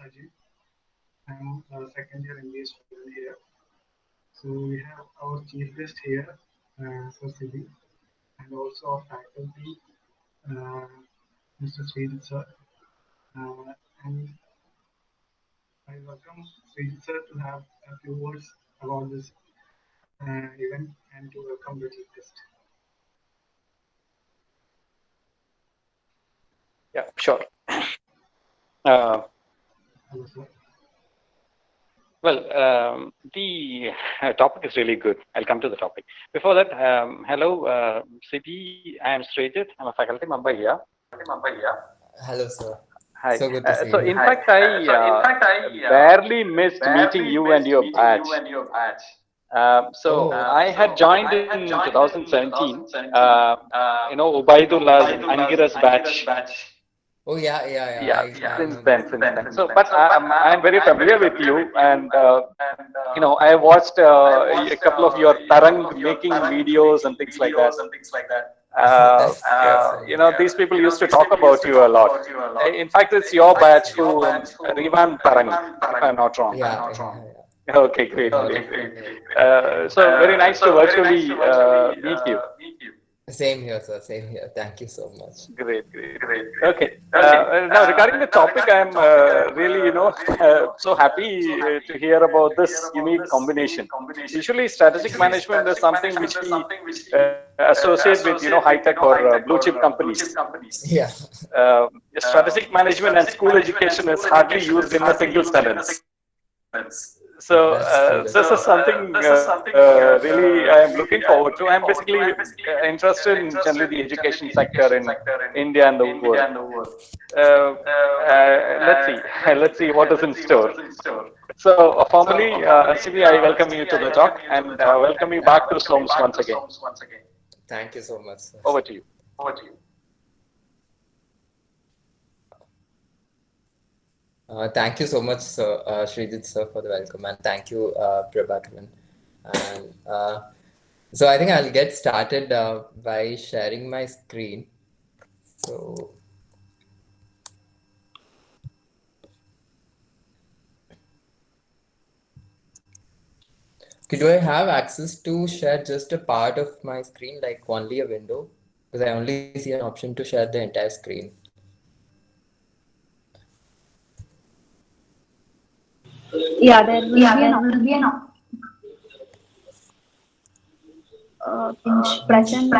Ajit. I'm a second year MBA student here. So we have our chief guest here, Sir Cibi, and also our faculty, uh, Mr. Sridhar sir. And I welcome Sridhar sir to have a few words about this event and to welcome the chief guest. Yeah, sure. Uh, Hello, sir. the topic is really good. I'll come to the topic. Before that, hello, CP. I am Srijit. I'm a faculty member here. Hello, sir. Hi. So good to see So, you. in fact, I barely missed meeting you and your batch. Oh, I had joined in 2017. Ubaidullah's and Angira's batch. oh yeah. Yeah, I since know then, that. since then. So, but I'm very familiar with you, and I watched a couple of your tarang making videos and things like that. That's so nice. These people used to talk about you a lot. In fact, it's your batch who revamped tarang, if I'm not wrong. Yeah. Okay, You great, got great, it. great. So very nice to virtually meet you. Same here, sir. Same here. Thank you so much. Great, great. Okay. Now regarding the topic, I'm really, so happy to hear about this unique combination. Usually, strategic management is something which we associate with, high tech or blue chip companies. Yeah. Strategic management and school education is hardly used in a single sentence. So That's true. this is something really I am looking forward to. I'm basically interested in generally the education sector in India and the world. Let's see, let's see what is in store. So formally, Sibi, I welcome you to the talk and welcome you back to SOMS once again. Thank you so much, sir. Over to you. Thank you so much, sir, Srijit sir, for the welcome, and thank you, Prabhakaran. And so I think I'll get started by sharing my screen. So do I have access to share just a part of my screen, like only a window? Because I only see an option to share the entire screen. Yeah, there will be an present.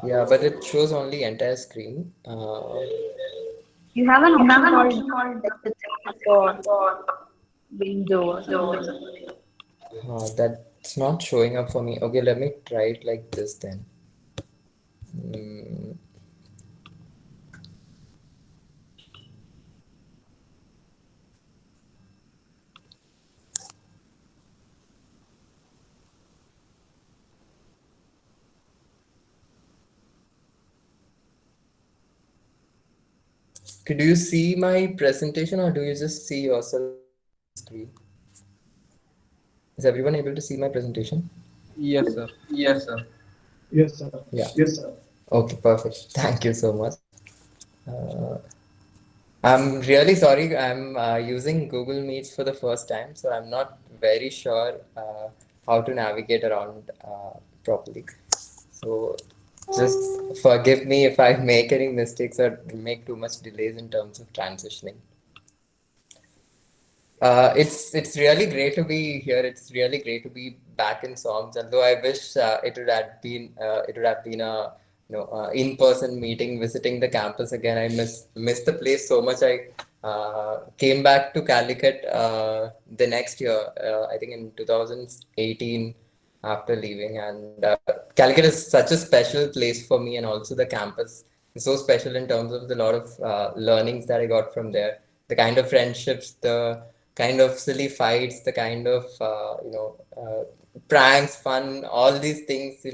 Yeah, but it shows only entire screen. You have an option called desktop or window or something. That's not showing up for me. Okay, let me try it like this then. Do you see my presentation or do you just see yourself on the screen? Is everyone able to see my presentation? Yes, sir. Yes, sir. Yeah. Okay, perfect. Thank you so much. I'm really sorry. I'm using Google Meets for the first time, so I'm not very sure how to navigate around properly. So just forgive me if I make any mistakes or make too much delays in terms of transitioning. It's really great to be here. It's really great to be back in SOMS. Although I wish it would have been a in-person meeting, visiting the campus again. I missed the place so much. I came back to Calicut the next year. I think in 2018 after leaving, and Calicut is such a special place for me, and also the campus is so special in terms of the lot of learnings that I got from there. The kind of friendships, the kind of silly fights, the kind of pranks, fun, all these things.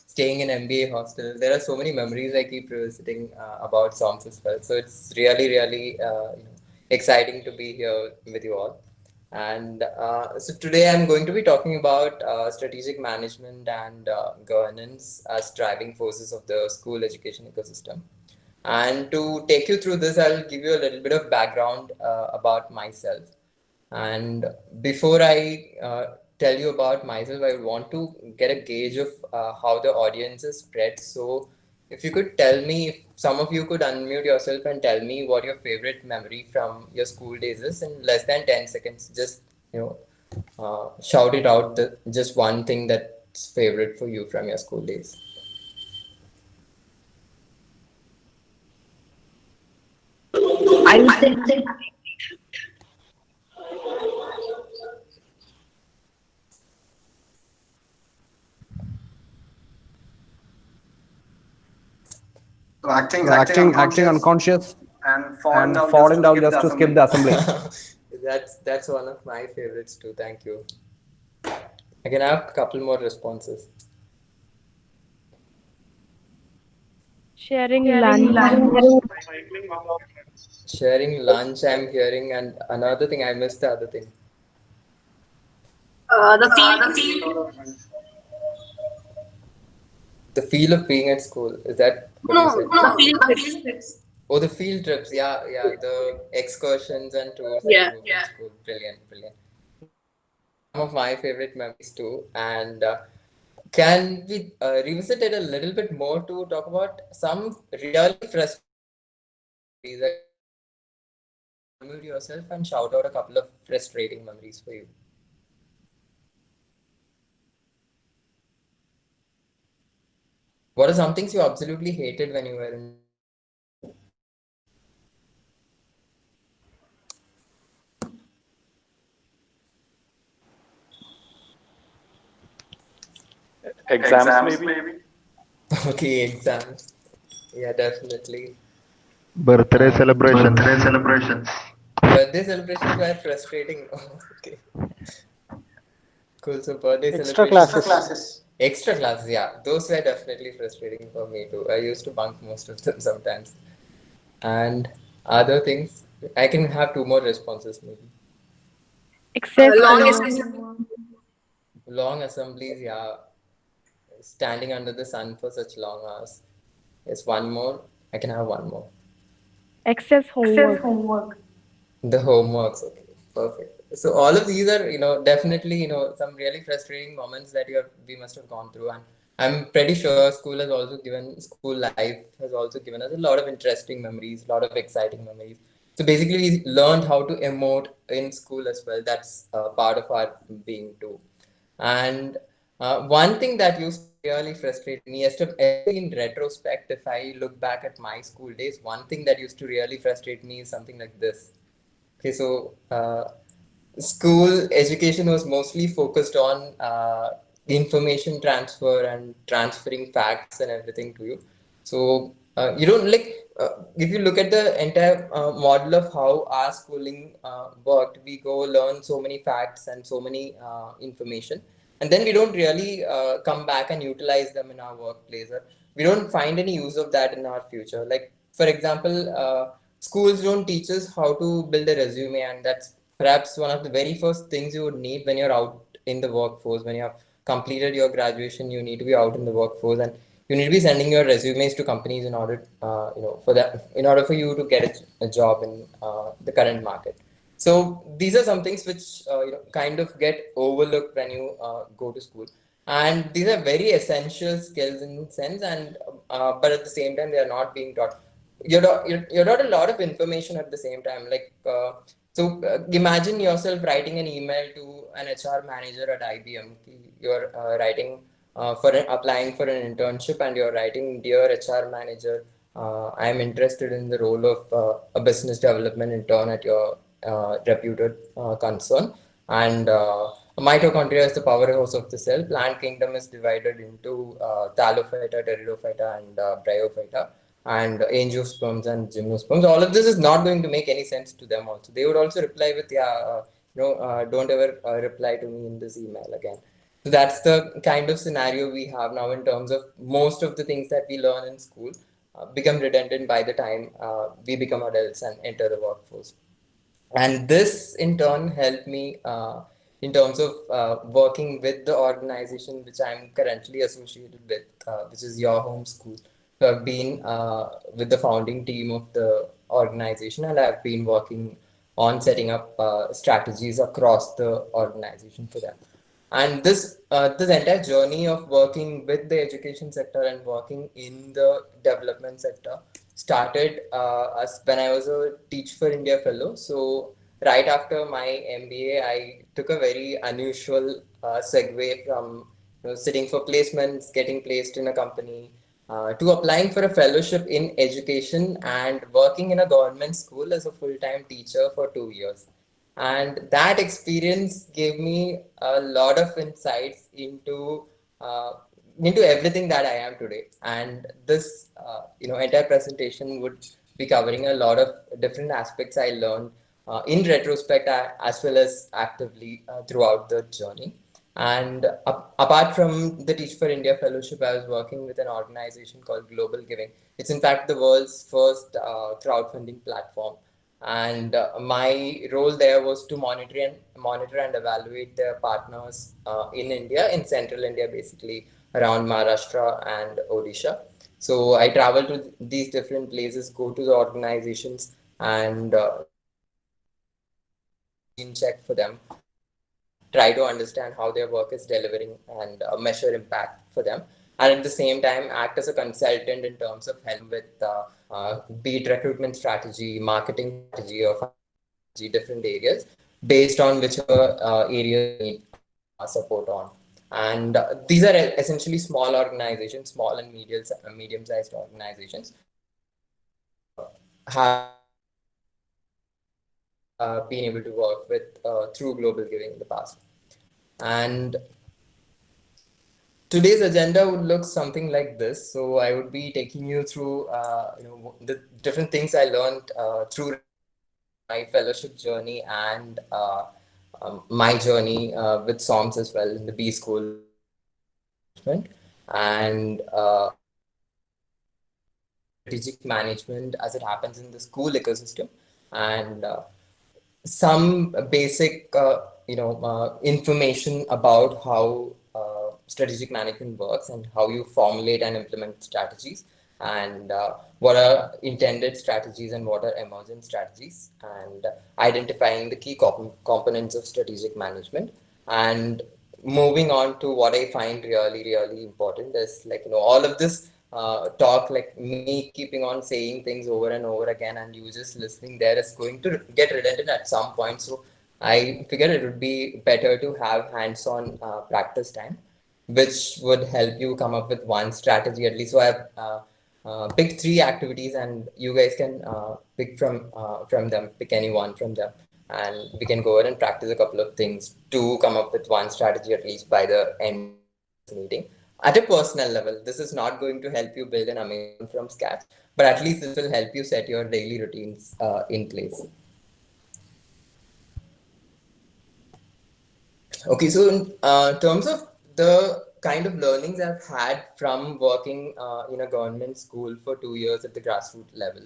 Staying in MBA hostel, there are so many memories I keep revisiting about SOMS as well. So it's really exciting to be here with you all. And so today I'm going to be talking about strategic management and governance as driving forces of the school education ecosystem. And to take you through this, I'll give you a little bit of background about myself. And before I tell you about myself, I want to get a gauge of how the audience is spread. So, if you could tell me, if some of you could unmute yourself and tell me what your favorite memory from your school days is in less than 10 seconds, just shout it out. Just one thing that's favorite for you from your school days. I would say So acting unconscious and falling down just to skip the assembly. That's one of my favorites too. Thank you. I can have a couple more responses. Sharing lunch. Sharing lunch, I'm hearing, and another thing, I missed the other thing. The feel of being at school. Is that what you said? the field trips. Oh, the field trips. Yeah, the excursions and tours Yeah, that you go to school. Brilliant. Some of my favorite memories too. And can we revisit it a little bit more to talk about some really frustrating memories? Unmute yourself and shout out a couple of frustrating memories for you. What are some things you absolutely hated when you were in? Exams maybe? Okay, exams. Yeah, definitely. Birthday celebrations. Birthday celebrations were frustrating. Okay. Cool. So birthday celebrations. Extra classes, yeah. Those were definitely frustrating for me too. I used to bunk most of them sometimes. And other things, I can have two more responses maybe. Excess Long assemblies, yeah. Standing under the sun for such long hours. Yes, one more. I can have one more. excess homework. The homeworks, okay, perfect. So all of these are, definitely, some really frustrating moments that we must have gone through, and I'm pretty sure school life has also given us a lot of interesting memories, a lot of exciting memories. So basically, we learned how to emote in school as well. That's part of our being too. And one thing that used to really frustrate me, especially in retrospect, if I look back at my school days, one thing that used to really frustrate me is something like this. Okay, so school education was mostly focused on information transfer and transferring facts and everything to you. So you don't if you look at the entire model of how our schooling worked, we go learn so many facts and so many information, and then we don't really come back and utilize them in our workplace. Or we don't find any use of that in our future. Like for example, schools don't teach us how to build a resume, and that's perhaps one of the very first things you would need when you're out in the workforce. When you have completed your graduation, you need to be out in the workforce, and you need to be sending your resumes to companies in order, in order for you to get a job in the current market. So these are some things which kind of get overlooked when you go to school, and these are very essential skills in sense, and but at the same time they are not being taught. You're taught a lot of information at the same time, imagine yourself writing an email to an HR manager at IBM. You're writing applying for an internship, and you're writing, "Dear HR manager, I am interested in the role of a business development intern at your reputed concern. And mitochondria is the powerhouse of the cell. Plant kingdom is divided into thallophyta, pteridophyta, and bryophyta, and angiosperms and gymnosperms." All of this is not going to make any sense to them also. They would also reply with, don't ever reply to me in this email again. So that's the kind of scenario we have now in terms of most of the things that we learn in school become redundant by the time we become adults and enter the workforce. And this in turn helped me in terms of working with the organization which I'm currently associated with, which is YourHomeSchool. So I've been with the founding team of the organization, and I've been working on setting up strategies across the organization for them. And this entire journey of working with the education sector and working in the development sector started as when I was a Teach for India fellow. So right after my MBA, I took a very unusual segue from sitting for placements, getting placed in a company, to applying for a fellowship in education and working in a government school as a full-time teacher for 2 years. And that experience gave me a lot of insights uh, into everything that I am today. And this entire presentation would be covering a lot of different aspects I learned in retrospect as well as actively throughout the journey. And apart from the Teach for India Fellowship, I was working with an organization called Global Giving. It's in fact the world's first crowdfunding platform. And my role there was to monitor and evaluate their partners in India, in central India, basically around Maharashtra and Odisha. So I travel to these different places, go to the organizations, and check for them, try to understand how their work is delivering and measure impact for them. And at the same time, act as a consultant in terms of help with be it recruitment strategy, marketing strategy, or different areas based on whichever areas need support on. And these are essentially small organizations, small and medium-sized organizations. Have been able to work with through Global Giving in the past. And today's agenda would look something like this. So I would be taking you through the different things I learned through my fellowship journey and my journey with SOMS as well in the B School, and strategic management as it happens in the school ecosystem, and some basic information about how strategic management works and how you formulate and implement strategies, and what are intended strategies and what are emergent strategies, and identifying the key components of strategic management. And moving on to what I find really, really important is all of this talk, like me keeping on saying things over and over again and you just listening there, is going to get redundant at some point. So I figured it would be better to have hands-on practice time, which would help you come up with one strategy at least. So I've picked 3 activities, and you guys can pick from them, pick any one from them, and we can go ahead and practice a couple of things to come up with one strategy at least by the end of this meeting. At a personal level, this is not going to help you build an Amazon from scratch, but at least this will help you set your daily routines in place. Okay, so in terms of the kind of learnings I've had from working in a government school for 2 years at the grassroots level,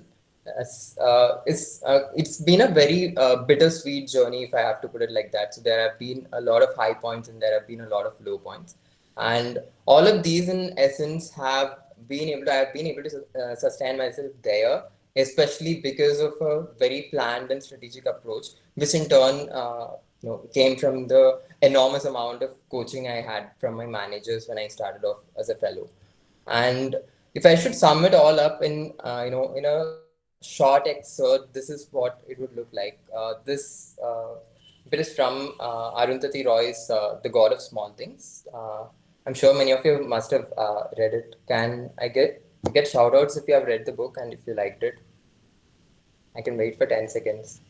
it's been a very bittersweet journey, if I have to put it like that. So there have been a lot of high points and there have been a lot of low points, and all of these in essence I've been able to sustain myself there, especially because of a very planned and strategic approach, which in turn came from the enormous amount of coaching I had from my managers when I started off as a fellow. And if I should sum it all up in in a short excerpt, this is what it would look like. This bit is from Arundhati Roy's The God of Small Things. I'm sure many of you must have read it. Can I get shout outs if you have read the book and if you liked it? I can wait for 10 seconds.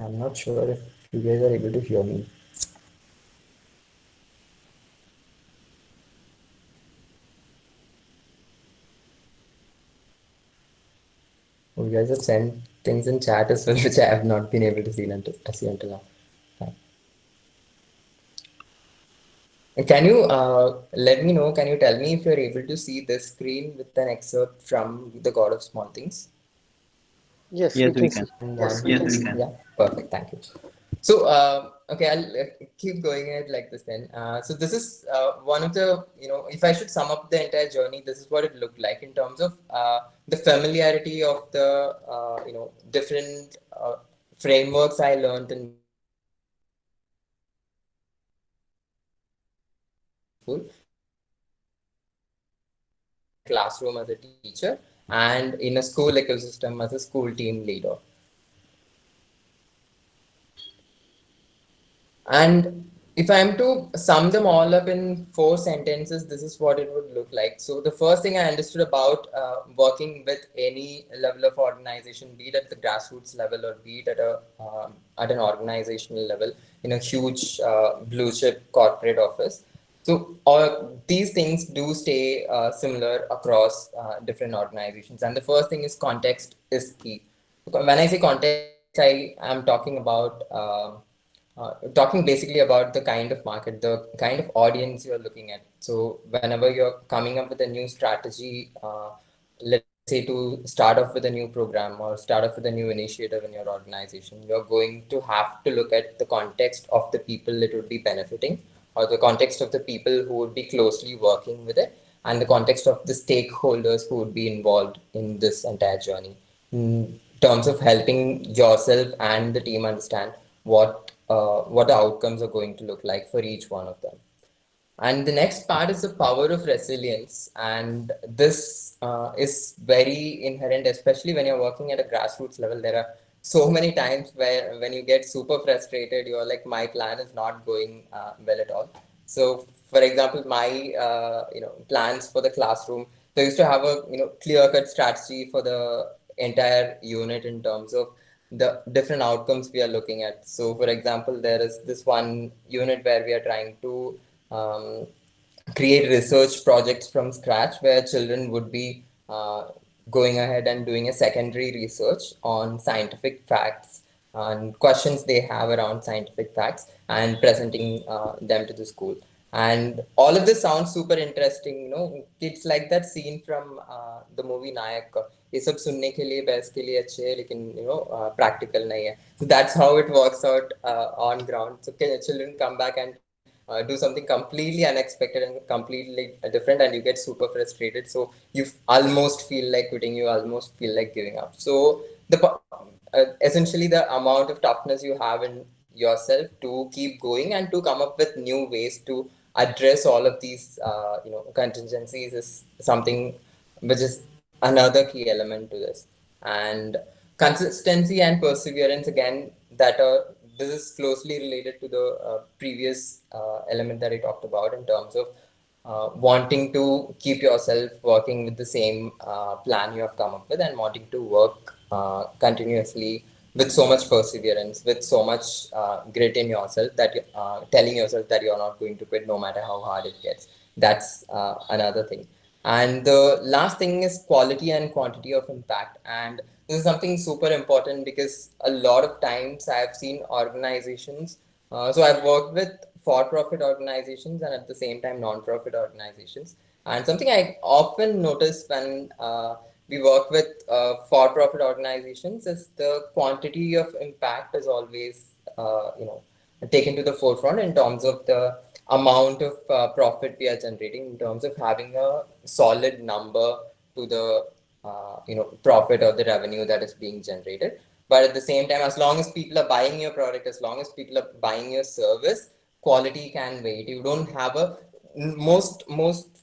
I'm not sure if you guys are able to hear me. Oh, you guys have sent things in chat as well, which I have not been able to see until now. Fine. Can you let me know, can you tell me if you're able to see this screen with an excerpt from The God of Small Things? Yes, we Yes, we can can. see. Yeah, perfect. Thank you. So, okay, I'll keep going ahead like this then. So this is one of the, if I should sum up the entire journey, this is what it looked like in terms of the familiarity of the, different frameworks I learned in school, classroom as a teacher, and in a school ecosystem as a school team leader. And if I'm to sum them all up in 4 sentences, this is what it would look like. So the first thing I understood about working with any level of organization, be it at the grassroots level or be it at an organizational level in a huge blue chip corporate office. So all these things do stay similar across different organizations. And the first thing is context is key. When I say context, I am talking basically about the kind of market, the kind of audience you're looking at. So whenever you're coming up with a new strategy, let's say to start off with a new program or start off with a new initiative in your organization, you're going to have to look at the context of the people it would be benefiting, or the context of the people who would be closely working with it, and the context of the stakeholders who would be involved in this entire journey, in terms of helping yourself and the team understand what the outcomes are going to look like for each one of them. And the next part is the power of resilience. And this is very inherent, especially when you're working at a grassroots level. There are so many times where when you get super frustrated, you're like, my plan is not going well at all. So, for example, my plans for the classroom, so I used to have a clear-cut strategy for the entire unit in terms of the different outcomes we are looking at. So, for example, there is this one unit where we are trying to um, create research projects from scratch where children would be going ahead and doing a secondary research on scientific facts and questions they have around scientific facts and presenting them to the school. And all of this sounds super interesting. It's like that scene from the movie Nayak. ये सब सुनने के लिए बहस के लिए अच्छे है लेकिन practical नहीं है. So that's how it works out on ground. So children come back and do something completely unexpected and completely different, and you get super frustrated. So you almost feel like quitting. You almost feel like giving up. So essentially the amount of toughness you have in yourself to keep going and to come up with new ways to address all of these contingencies is something which is another key element to this. And consistency and perseverance, again, this is closely related to the previous element that I talked about in terms of wanting to keep yourself working with the same plan you have come up with and wanting to work continuously with so much perseverance, with so much grit in yourself that telling yourself that you're not going to quit no matter how hard it gets. That's another thing. And the last thing is quality and quantity of impact. And this is something super important because a lot of times I've seen organizations. So I've worked with for-profit organizations and at the same time non-profit organizations. And something I often notice when we work with for-profit organizations is the quantity of impact is always, taken to the forefront in terms of the amount of profit we are generating, in terms of having a solid number to the profit or the revenue that is being generated. But at the same time, as long as people are buying your product, as long as people are buying your service, quality can wait. You don't have a most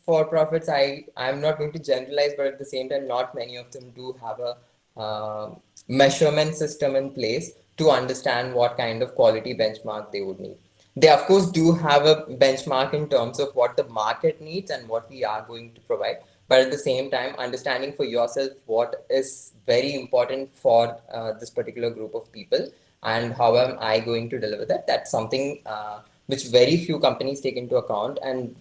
for profits. I'm not going to generalize, but at the same time, not many of them do have a measurement system in place to understand what kind of quality benchmark they would need. They, of course, do have a benchmark in terms of what the market needs and what we are going to provide. But at the same time, understanding for yourself what is very important for this particular group of people and how am I going to deliver that. That's something which very few companies take into account, and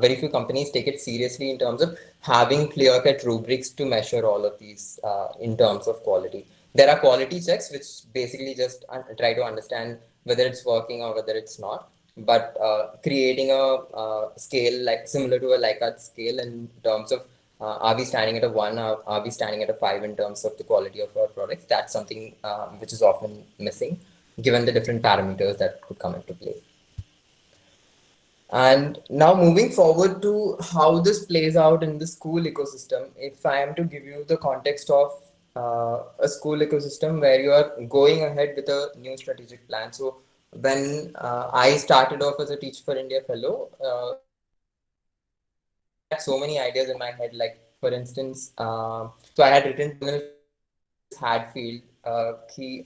very few companies take it seriously in terms of having clear-cut rubrics to measure all of these in terms of quality. There are quality checks which basically just try to understand whether it's working or whether it's not. But creating a scale like similar to a Likert scale in terms of Are we standing at a 1? Are we standing at a 5 in terms of the quality of our products? That's something which is often missing, given the different parameters that could come into play. And now moving forward to how this plays out in the school ecosystem, if I am to give you the context of a school ecosystem where you are going ahead with a new strategic plan. So when I started off as a Teach for India fellow, I had so many ideas in my head. Like for instance, so I had written journal Hadfield.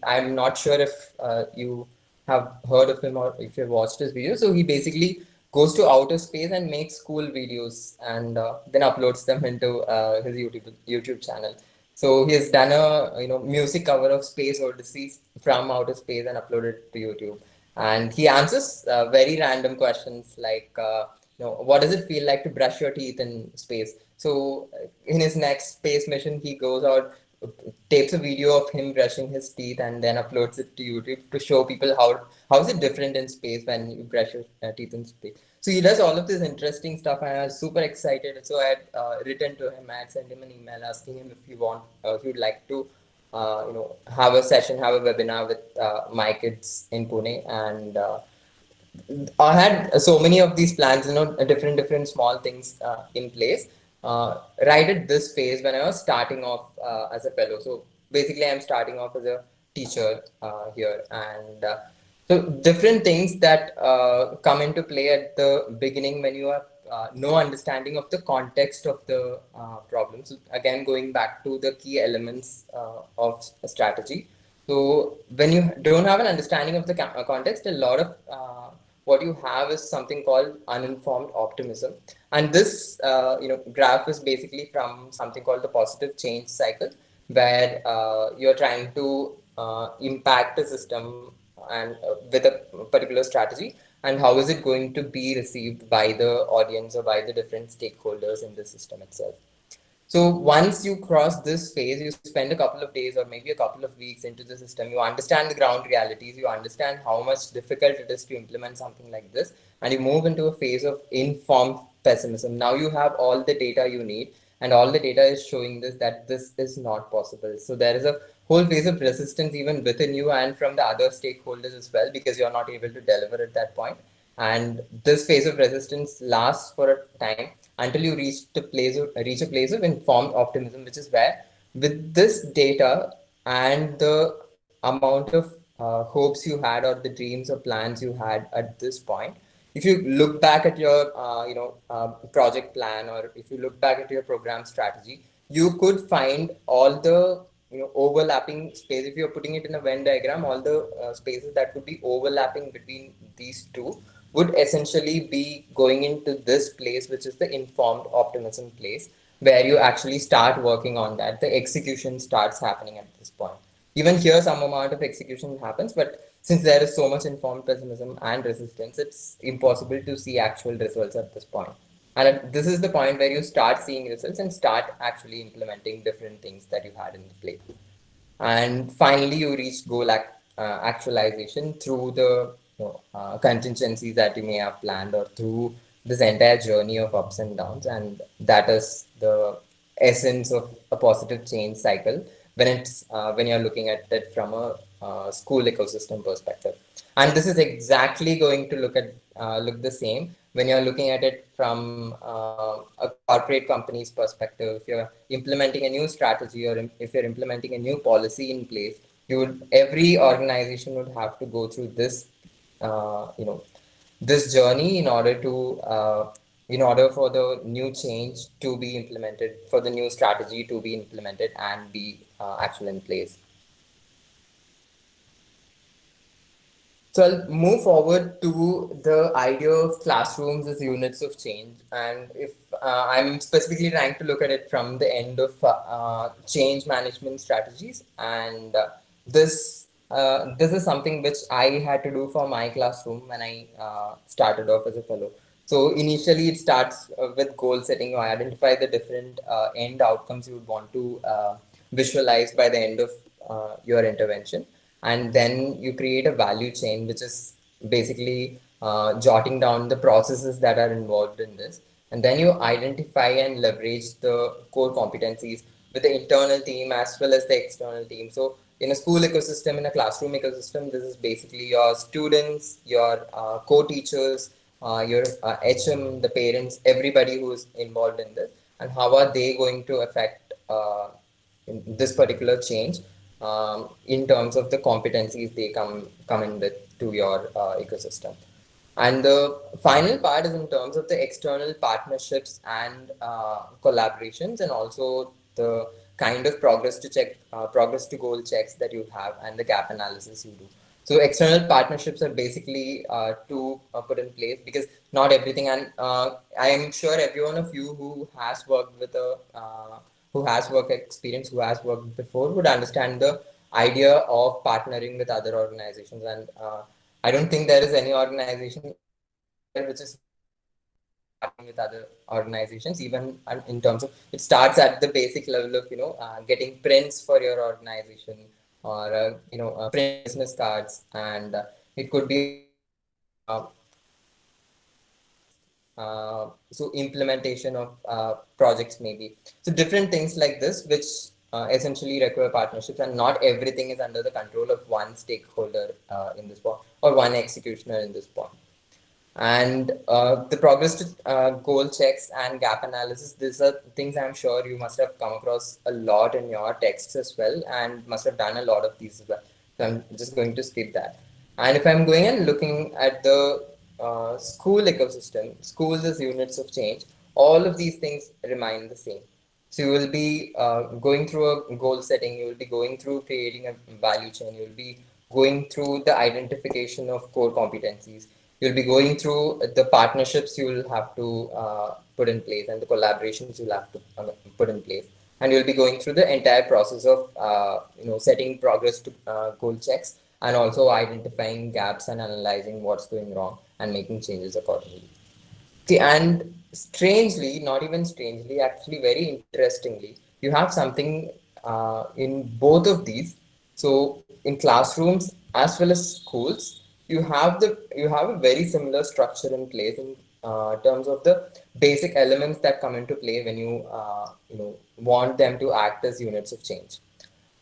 I'm not sure if you have heard of him or if you've watched his videos. So he basically goes to outer space and makes cool videos and then uploads them into his YouTube channel. So he has done a music cover of Space Odyssey from outer space and uploaded it to YouTube. And he answers very random questions like, what does it feel like to brush your teeth in space? So in his next space mission, he goes out, takes a video of him brushing his teeth and then uploads it to YouTube to show people how is it different in space when you brush your teeth in space. So he does all of this interesting stuff, and I was super excited. So I had written to him, I had sent him an email asking him if he would like to have a session, have a webinar with my kids in Pune. And I had so many of these plans, different small things in place. Right at this phase when I was starting off as a fellow. So basically, I'm starting off as a teacher here, and so different things that come into play at the beginning when you have no understanding of the context of the problem. So again, going back to the key elements of a strategy. So when you don't have an understanding of the context, a lot of what you have is something called uninformed optimism. And this graph is basically from something called the positive change cycle, where you're trying to impact a system and with a particular strategy, and how is it going to be received by the audience or by the different stakeholders in the system itself. So once you cross this phase, you spend a couple of days or maybe a couple of weeks into the system. You understand the ground realities. You understand how much difficult it is to implement something like this. And you move into a phase of informed pessimism. Now you have all the data you need, and all the data is showing that this is not possible. So there is a whole phase of resistance even within you and from the other stakeholders as well, because you're not able to deliver at that point. And this phase of resistance lasts for a time until you reach a place of informed optimism, which is where, with this data and the amount of hopes you had or the dreams or plans you had at this point, if you look back at your project plan, or if you look back at your program strategy, you could find all the overlapping space. If you're putting it in a Venn diagram, all the spaces that could be overlapping between these two would essentially be going into this place, which is the informed optimism place, where you actually start working on that. The execution starts happening at this point. Even here, some amount of execution happens, but since there is so much informed pessimism and resistance, it's impossible to see actual results at this point. And this is the point where you start seeing results and start actually implementing different things that you had in the plate. And finally, you reach goal actualization through the contingencies that you may have planned, or through this entire journey of ups and downs. And that is the essence of a positive change cycle when you're looking at it from a school ecosystem perspective. And this is exactly going to look the same when you're looking at it from a corporate company's perspective. If you're implementing a new strategy, or if you're implementing a new policy in place, every organization would have to go through this this journey in order for the new change to be implemented, for the new strategy to be implemented and be actually in place. So I'll move forward to the idea of classrooms as units of change. And if I'm specifically trying to look at it from the end of change management strategies. And this is something which I had to do for my classroom when I started off as a fellow. So initially it starts with goal setting. You identify the different end outcomes you would want to visualize by the end of your intervention. And then you create a value chain, which is basically jotting down the processes that are involved in this. and then you identify and leverage the core competencies with the internal team as well as the external team. So in a school ecosystem, in a classroom ecosystem, this is basically your students, your co-teachers, your HM, the parents, everybody who is involved in this, and how are they going to affect in this particular change in terms of the competencies they come in with to your ecosystem. And the final part is in terms of the external partnerships and collaborations, and also the kind of progress to goal checks that you have, and the gap analysis you do. So external partnerships are basically to put in place, because not everything, and I am sure every one of you who has worked with a who has work experience, who has worked before, would understand the idea of partnering with other organizations. And I don't think there is any organization out there which is partnering with other organizations, even in terms of, it starts at the basic level of getting prints for your organization, or print business cards, and it could be so implementation of projects maybe. So different things like this, which essentially require partnerships, and not everything is under the control of one stakeholder in this point, or one executioner in this point. And the progress to goal checks and gap analysis, these are things I'm sure you must have come across a lot in your texts as well, and must have done a lot of these as well. So I'm just going to skip that. And if I'm going and looking at the school ecosystem, schools as units of change, all of these things remain the same. So you will be going through a goal setting, you will be going through creating a value chain, you will be going through the identification of core competencies, you'll be going through the partnerships you will have to put in place, and the collaborations you'll have to put in place. And you'll be going through the entire process of setting progress to goal checks, and also identifying gaps and analyzing what's going wrong and making changes accordingly. See, and strangely, not even strangely, actually very interestingly, you have something in both of these. So in classrooms as well as schools, you have a very similar structure in place in terms of the basic elements that come into play when you want them to act as units of change.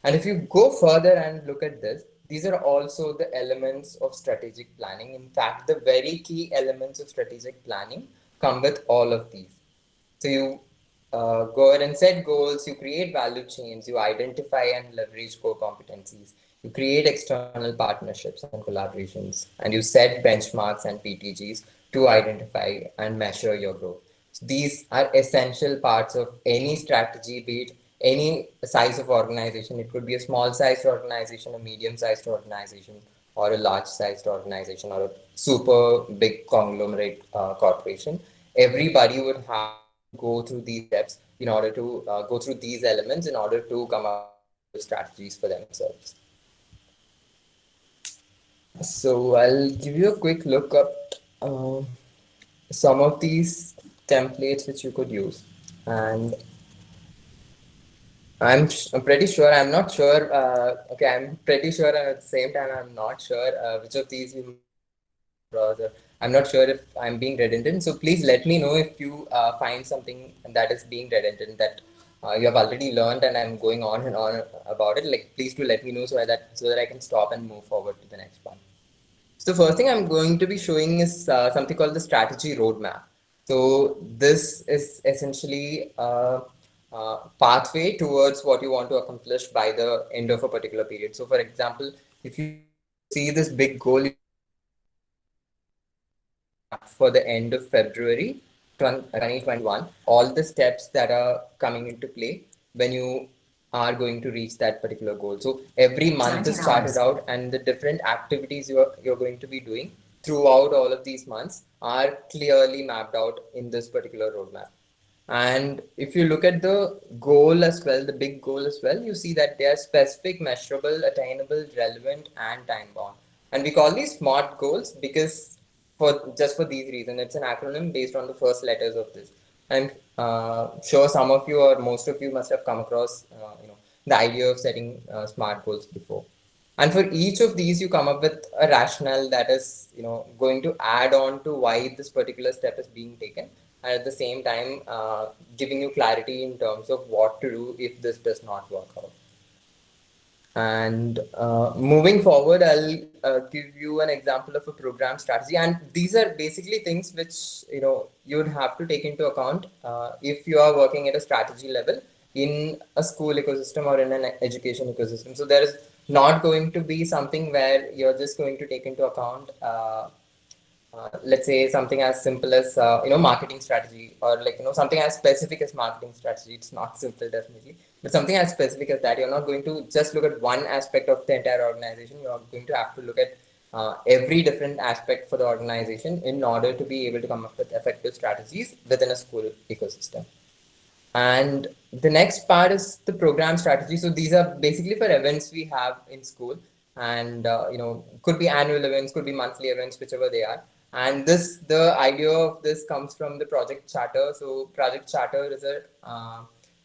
And if you go further and look at this, these are also the elements of strategic planning. In fact, the very key elements of strategic planning come with all of these. So you go ahead and set goals, you create value chains, you identify and leverage core competencies, you create external partnerships and collaborations, and you set benchmarks and PTGs to identify and measure your growth. So these are essential parts of any strategy, be it any size of organization. It could be a small sized organization, a medium sized organization, or a large sized organization, or a super big conglomerate corporation. Everybody would have to go through these steps in order to go through these elements in order to come up with effective strategies for themselves. So I'll give you a quick look up some of these templates which you could use. And I'm pretty sure, I'm not sure, I'm pretty sure, and at the same time, I'm not sure which of these you browser. I'm not sure if I'm being redundant. So please let me know if you find something that is being redundant that you have already learned and I'm going on and on about it. Like, please do let me know so that I can stop and move forward to the next one. So the first thing I'm going to be showing is something called the strategy roadmap. So this is essentially a pathway towards what you want to accomplish by the end of a particular period. So for example, if you see this big goal for the end of February 2021, all the steps that are coming into play when you are going to reach that particular goal. So every month is charted out, and the different activities you're going to be doing throughout all of these months are clearly mapped out in this particular roadmap. And if you look at the goal as well, the big goal as well, you see that they are specific, measurable, attainable, relevant, and time bound. And we call these SMART goals because for these reasons. It's an acronym based on the first letters of this. I'm sure some of you or most of you must have come across the idea of setting SMART goals before. And for each of these, you come up with a rationale that is going to add on to why this particular step is being taken, and at the same time giving you clarity in terms of what to do if this does not work out. And moving forward, I'll give you an example of a program strategy. And these are basically things which you would have to take into account if you are working at a strategy level in a school ecosystem or in an education ecosystem. So there is not going to be something where you're just going to take into account let's say something as simple as marketing strategy, or something as specific as marketing strategy. It's not simple, definitely, but something as specific as that. You're not going to just look at one aspect of the entire organization. You're going to have to look at every different aspect for the organization in order to be able to come up with effective strategies within a school ecosystem. And the next part is the program strategy. So these are basically for events we have in school, and could be annual events, could be monthly events, whichever they are. And the idea of this comes from the project charter. So project charter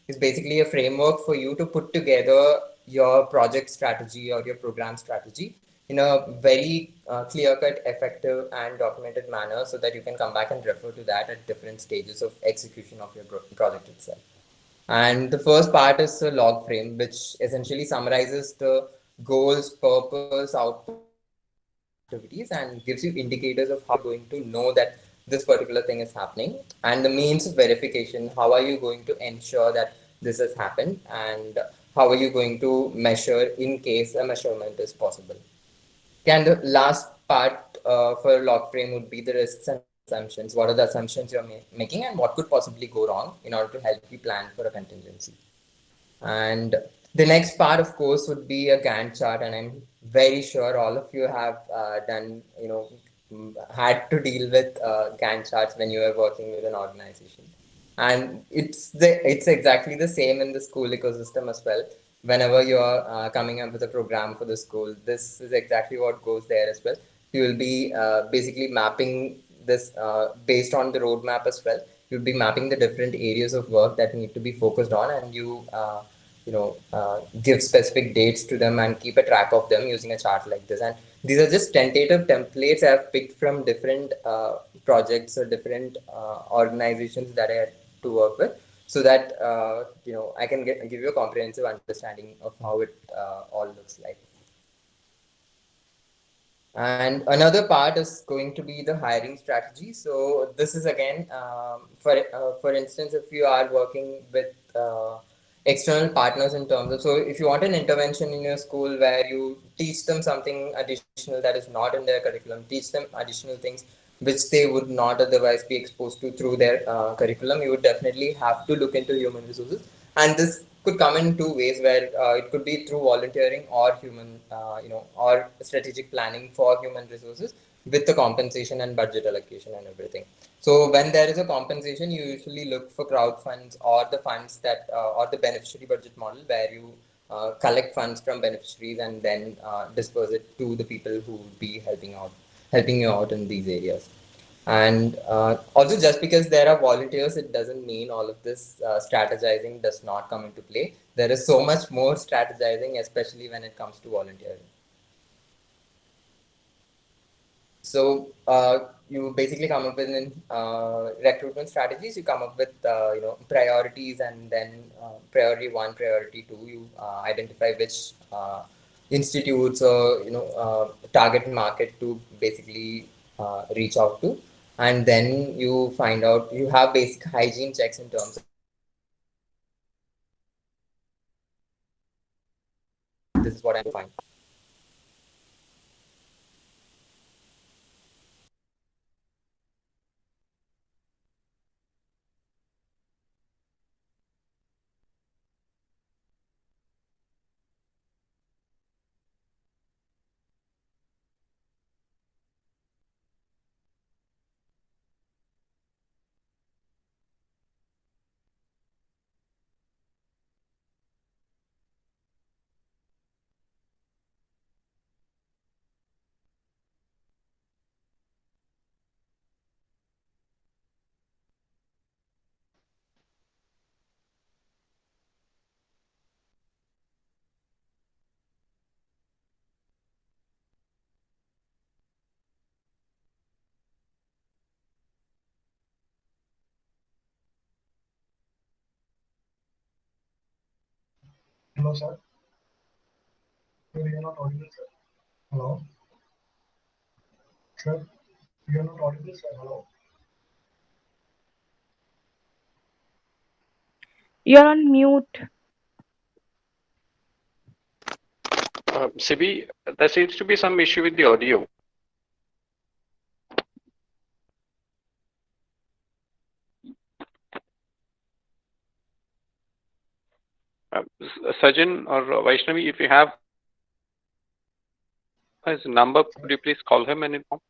is basically a framework for you to put together your project strategy or your program strategy in a very clear-cut, effective, and documented manner, so that you can come back and refer to that at different stages of execution of your project itself. And the first part is a log frame, which essentially summarizes the goals, purpose, outputs, and activities, and gives you indicators of how you're going to know that this particular thing is happening, and the means of verification. How are you going to ensure that this has happened, and how are you going to measure in case a measurement is possible? And the last part for log frame would be the risks and assumptions. What are the assumptions you're making, and what could possibly go wrong in order to help you plan for a contingency? And the next part, of course, would be a Gantt chart. And I'm very sure all of you have had to deal with Gantt charts when you are working with an organization. And it's exactly the same in the school ecosystem as well. Whenever you're coming up with a program for the school, this is exactly what goes there as well. You will be basically mapping this based on the roadmap as well. You'll be mapping the different areas of work that need to be focused on, and give specific dates to them and keep a track of them using a chart like this. And these are just tentative templates I've picked from different projects or different organizations that I had to work with, so that I can give you a comprehensive understanding of how it all looks like. And another part is going to be the hiring strategy. So this is again, for instance, if you are working with external partners in terms of, so if you want an intervention in your school where you teach them something additional that is not in their curriculum, teach them additional things which they would not otherwise be exposed to through their curriculum, you would definitely have to look into human resources. And this could come in two ways, where it could be through volunteering or or strategic planning for human resources with the compensation and budget allocation and everything. So when there is a compensation, you usually look for crowd funds or the funds that or the beneficiary budget model, where you collect funds from beneficiaries and then disperse it to the people who would be helping you out in these areas. And also, just because there are volunteers, it doesn't mean all of this strategizing does not come into play. There is so much more strategizing, especially when it comes to volunteering. So you basically come up with recruitment strategies. You come up with priorities, and then priority one, priority two. You identify which institutes or target market to basically reach out to, and then you find out, you have basic hygiene checks in terms of this is what I'm finding. Hello, sir. Sir, you are not audible, sir. Hello. Sir, you are not audible, sir. Hello. You're on mute. Cibi, there seems to be some issue with the audio. Sajjan or Vaishnavi, if you have his number, could you please call him and inform?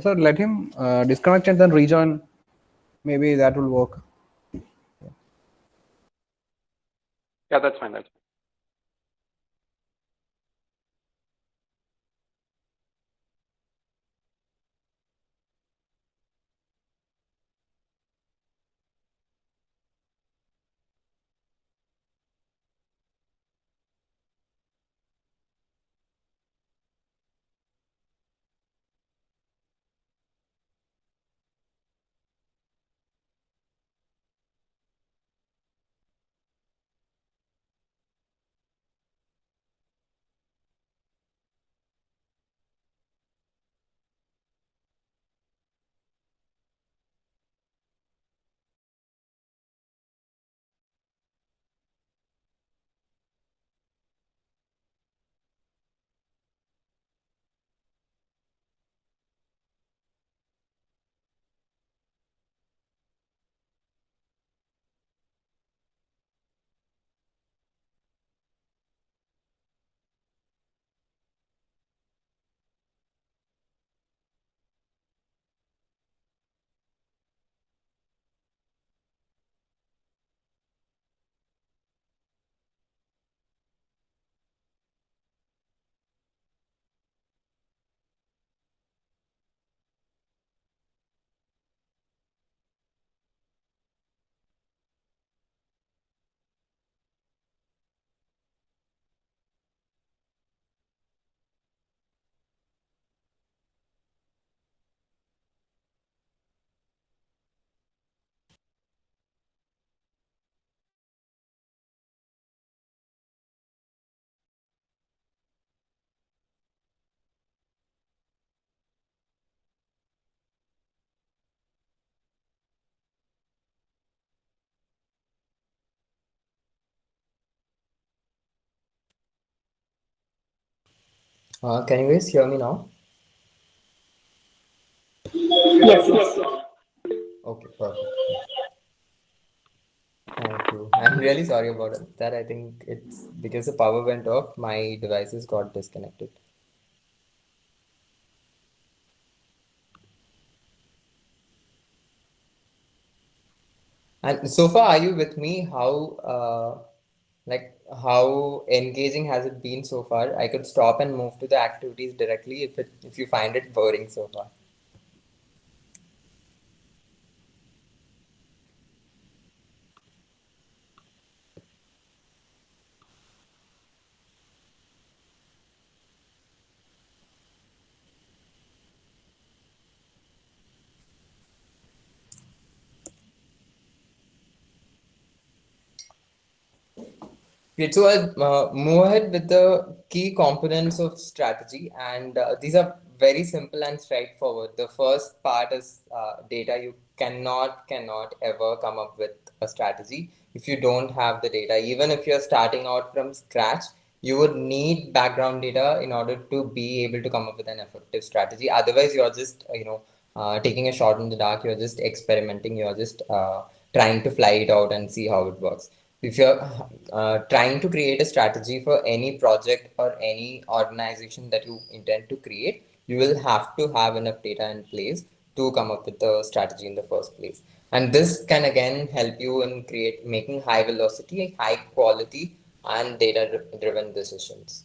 Sir, let him disconnect and then rejoin. Maybe that will work. Yeah, that's fine. That's fine. Can you guys hear me now? Yes, yes. Okay, perfect. Thank you. I'm really sorry about that. I think it's because the power went off, my devices got disconnected. And so far, are you with me? How engaging has it been so far? I could stop and move to the activities directly if you find it boring so far. Okay, so I'll move ahead with the key components of strategy, and these are very simple and straightforward. The first part is data. You cannot ever come up with a strategy if you don't have the data. Even if you're starting out from scratch, you would need background data in order to be able to come up with an effective strategy. Otherwise, you're just taking a shot in the dark. You're just experimenting. You're just trying to fly it out and see how it works. If you're trying to create a strategy for any project or any organization that you intend to create, you will have to have enough data in place to come up with the strategy in the first place. And this can again help you in making high velocity, high quality, and data driven decisions.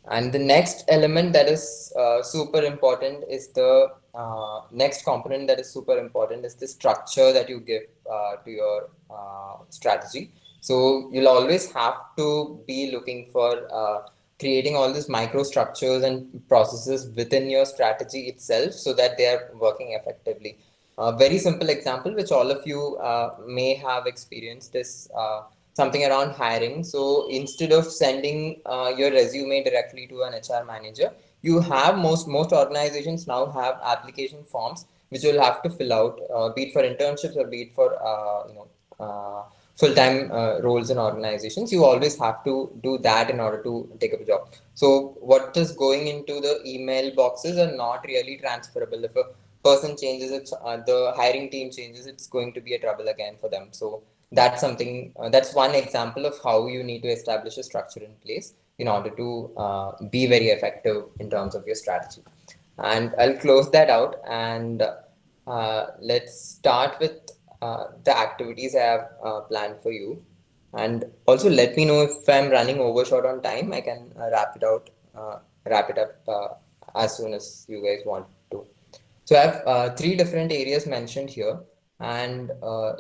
And the next element that is super important is the next component that is super important is the structure that you give to your strategy. So you'll always have to be looking for creating all these microstructures and processes within your strategy itself so that they are working effectively. A very simple example, which all of you may have experienced, is something around hiring. So instead of sending your resume directly to an HR manager, you have most organizations now have application forms which you'll have to fill out, be it for internships or be it for full-time roles in organizations. You always have to do that in order to take up a job. So what is going into the email boxes are not really transferable. If a person changes, if the hiring team changes, it's going to be a trouble again for them. So that's something, that's one example of how you need to establish a structure in place in order to be very effective in terms of your strategy. And I'll close that out, and let's start with the activities I have planned for you. And also let me know if I'm running overshot on time. I can wrap it up as soon as you guys want to. So I have 3 different areas mentioned here, and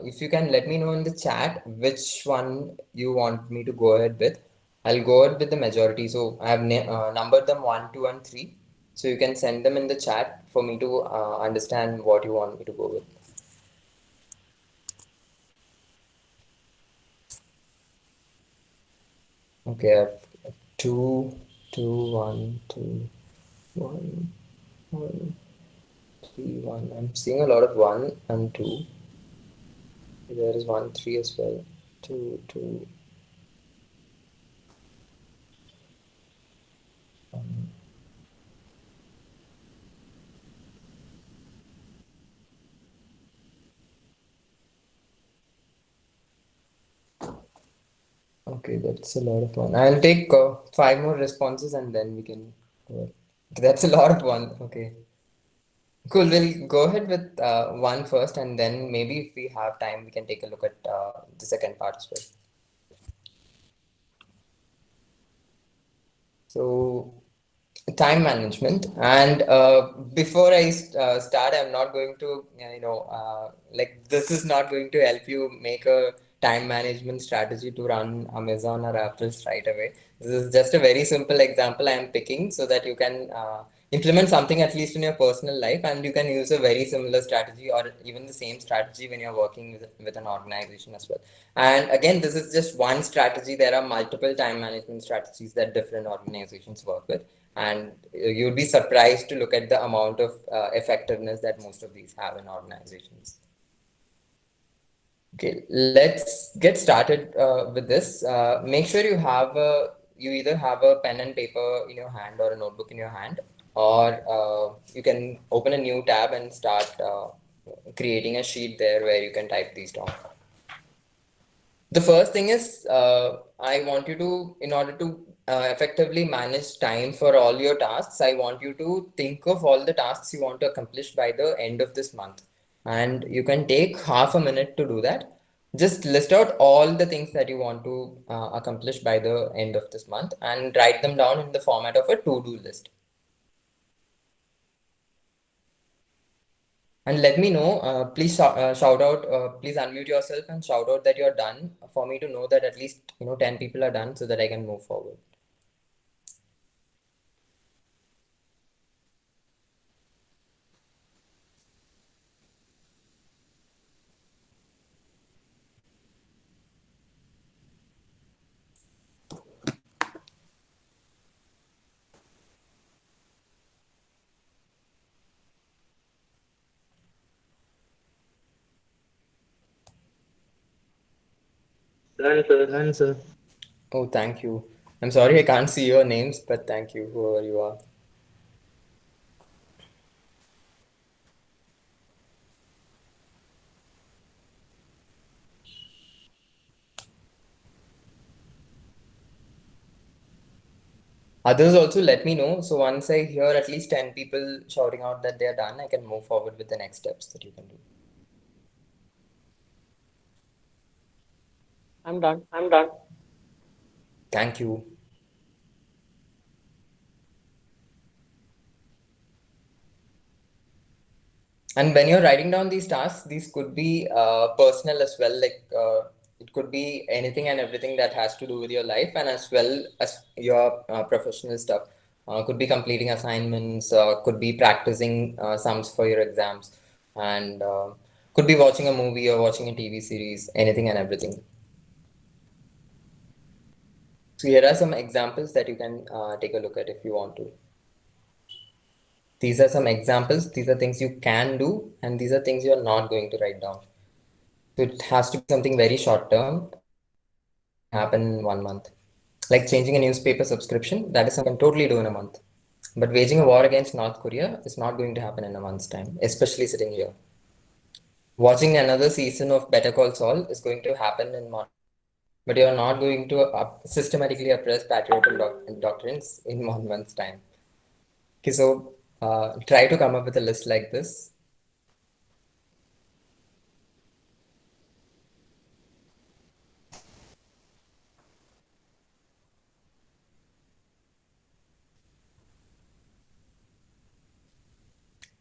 if you can let me know in the chat which one you want me to go ahead with, I'll go ahead with the majority. So I have numbered them 1, 2, and 3. So you can send them in the chat for me to understand what you want me to go with. Okay, I have 2, 2, 1, 2, 1, 1, 3, 1. I'm seeing a lot of 1 and 2. There is 1, 3 as well. 2, 2. Okay, that's a lot of 1. I'll take 5 more responses and then we can go ahead. That's a lot of 1. Okay. Cool. We'll go ahead with 1 first, and then maybe if we have time, we can take a look at the second part as well. So, time management. And before I start, I'm not going to, like, this is not going to help you make a time management strategy to run Amazon or Apple's right away. This is just a very simple example I am picking so that you can implement something at least in your personal life, and you can use a very similar strategy or even the same strategy when you're working with an organization as well. And again, this is just one strategy. There are multiple time management strategies that different organizations work with, and you'll be surprised to look at the amount of effectiveness that most of these have in organizations. Okay, let's get started with this. Make sure you either have a pen and paper in your hand or a notebook in your hand, or you can open a new tab and start creating a sheet there where you can type these down. The first thing is, I want you to, in order to effectively manage time for all your tasks, I want you to think of all the tasks you want to accomplish by the end of this month. And you can take half a minute to do that. Just list out all the things that you want to accomplish by the end of this month and write them down in the format of a to-do list. And let me know, please shout out, please unmute yourself and shout out that you're done for me to know that at least 10 people are done so that I can move forward. Done, sir. Oh, thank you. I'm sorry I can't see your names, but thank you, whoever you are. Others also let me know. So once I hear at least 10 people shouting out that they're done, I can move forward with the next steps that you can do. I'm done. Thank you. And when you're writing down these tasks, these could be personal as well. Like It could be anything and everything that has to do with your life, and as well as your professional stuff. Could be completing assignments, could be practicing sums for your exams, and could be watching a movie or watching a TV series, anything and everything. So here are some examples that you can take a look at if you want to. These are some examples. These are things you can do, and these are things you're not going to write down. So it has to be something very short term, happen in 1 month. Like changing a newspaper subscription, that is something you can totally do in a month. But waging a war against North Korea is not going to happen in a month's time, especially sitting here. Watching another season of Better Call Saul is going to happen in months, but you're not going to systematically oppress patriotic doctrines in 1 month's time. Okay, so try to come up with a list like this.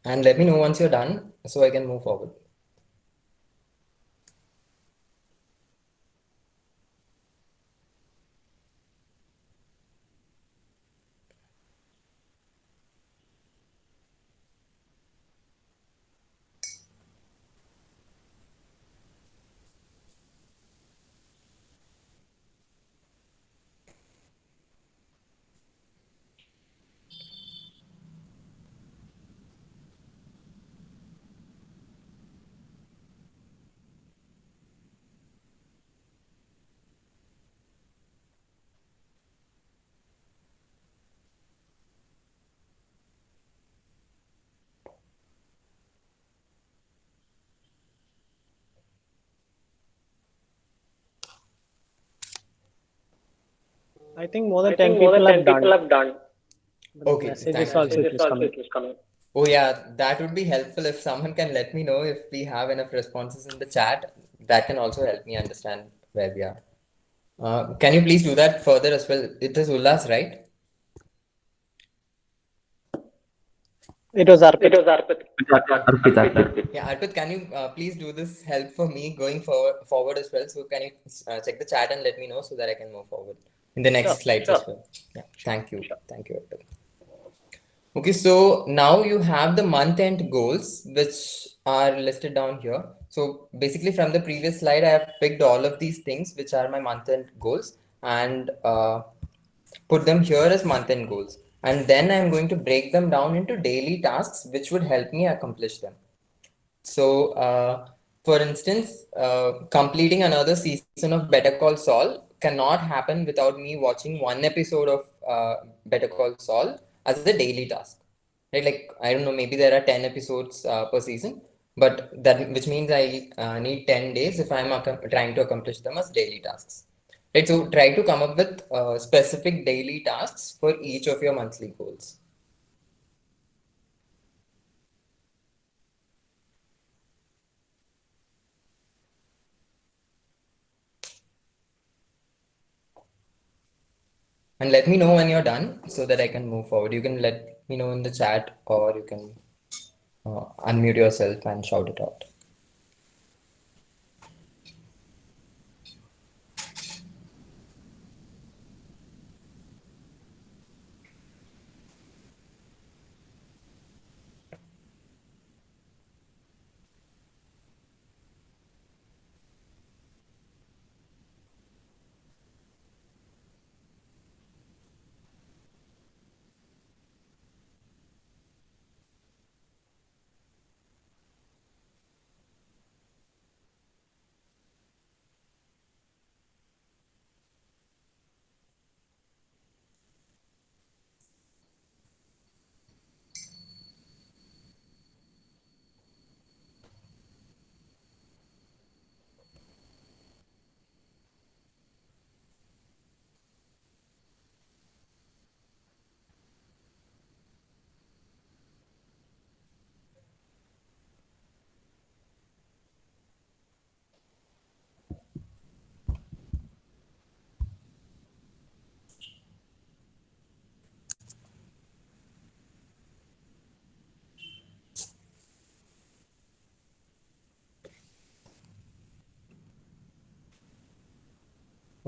And let me know once you're done so I can move forward. I think more than 10 people have done. But Okay, messages thank you. also keeps coming. Oh yeah, that would be helpful if someone can let me know if we have enough responses in the chat. That can also help me understand where we are. Can you please do that further as well? It is Ullas, right? It was Arpit. Yeah, Arpit, can you please do this help for me going forward as well? So can you check the chat and let me know so that I can move forward in the next slides as well? Yeah, thank you. Thank you, Arpit. Okay, so now you have the month-end goals, which are listed down here. So basically from the previous slide, I have picked all of these things, which are my month-end goals, and put them here as month-end goals. And then I'm going to break them down into daily tasks, which would help me accomplish them. So, for instance, completing another season of Better Call Saul cannot happen without me watching one episode of Better Call Saul as a daily task. Right? Like, I don't know, maybe there are 10 episodes per season, but that which means I need 10 days if I'm trying to accomplish them as daily tasks. Right? So, try to come up with specific daily tasks for each of your monthly goals. And let me know when you're done so that I can move forward. You can let me know in the chat or you can unmute yourself and shout it out.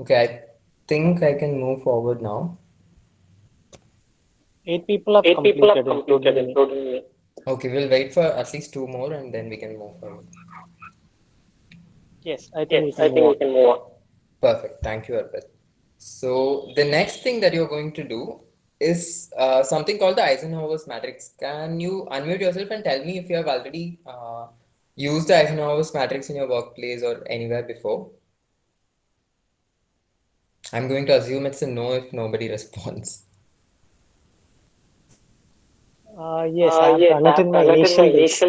Okay, I think I can move forward now. 8 people have completed, including me. Okay, we'll wait for at least 2 more and then we can move forward. Yes, I think we can move on. Perfect. Thank you, Arpit. So the next thing that you're going to do is something called the Eisenhower's matrix. Can you unmute yourself and tell me if you have already used the Eisenhower's matrix in your workplace or anywhere before? I'm going to assume it's a no if nobody responds. Yes, I have done it in my initial days.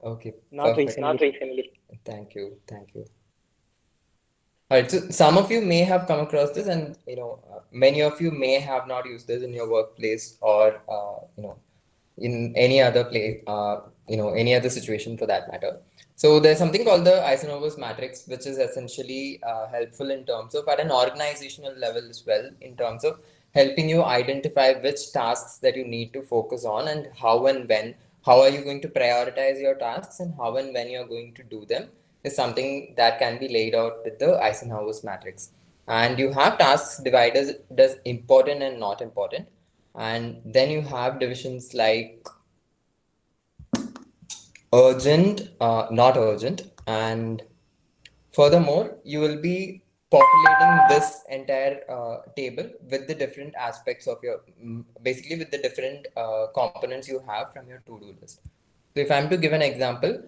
Okay, Not perfect. recently. Thank you. Thank you. All right, so some of you may have come across this, and many of you may have not used this in your workplace or in any other place, any other situation for that matter. So there's something called the Eisenhower's matrix, which is essentially helpful in terms of at an organizational level as well, in terms of helping you identify which tasks that you need to focus on and how and when. How are you going to prioritize your tasks and how and when you're going to do them is something that can be laid out with the Eisenhower's matrix. And you have tasks divided as important and not important. And then you have divisions like urgent, not urgent. And furthermore, you will be populating this entire table with the different aspects of your, basically with the different components you have from your to-do list. So if I'm to give an example,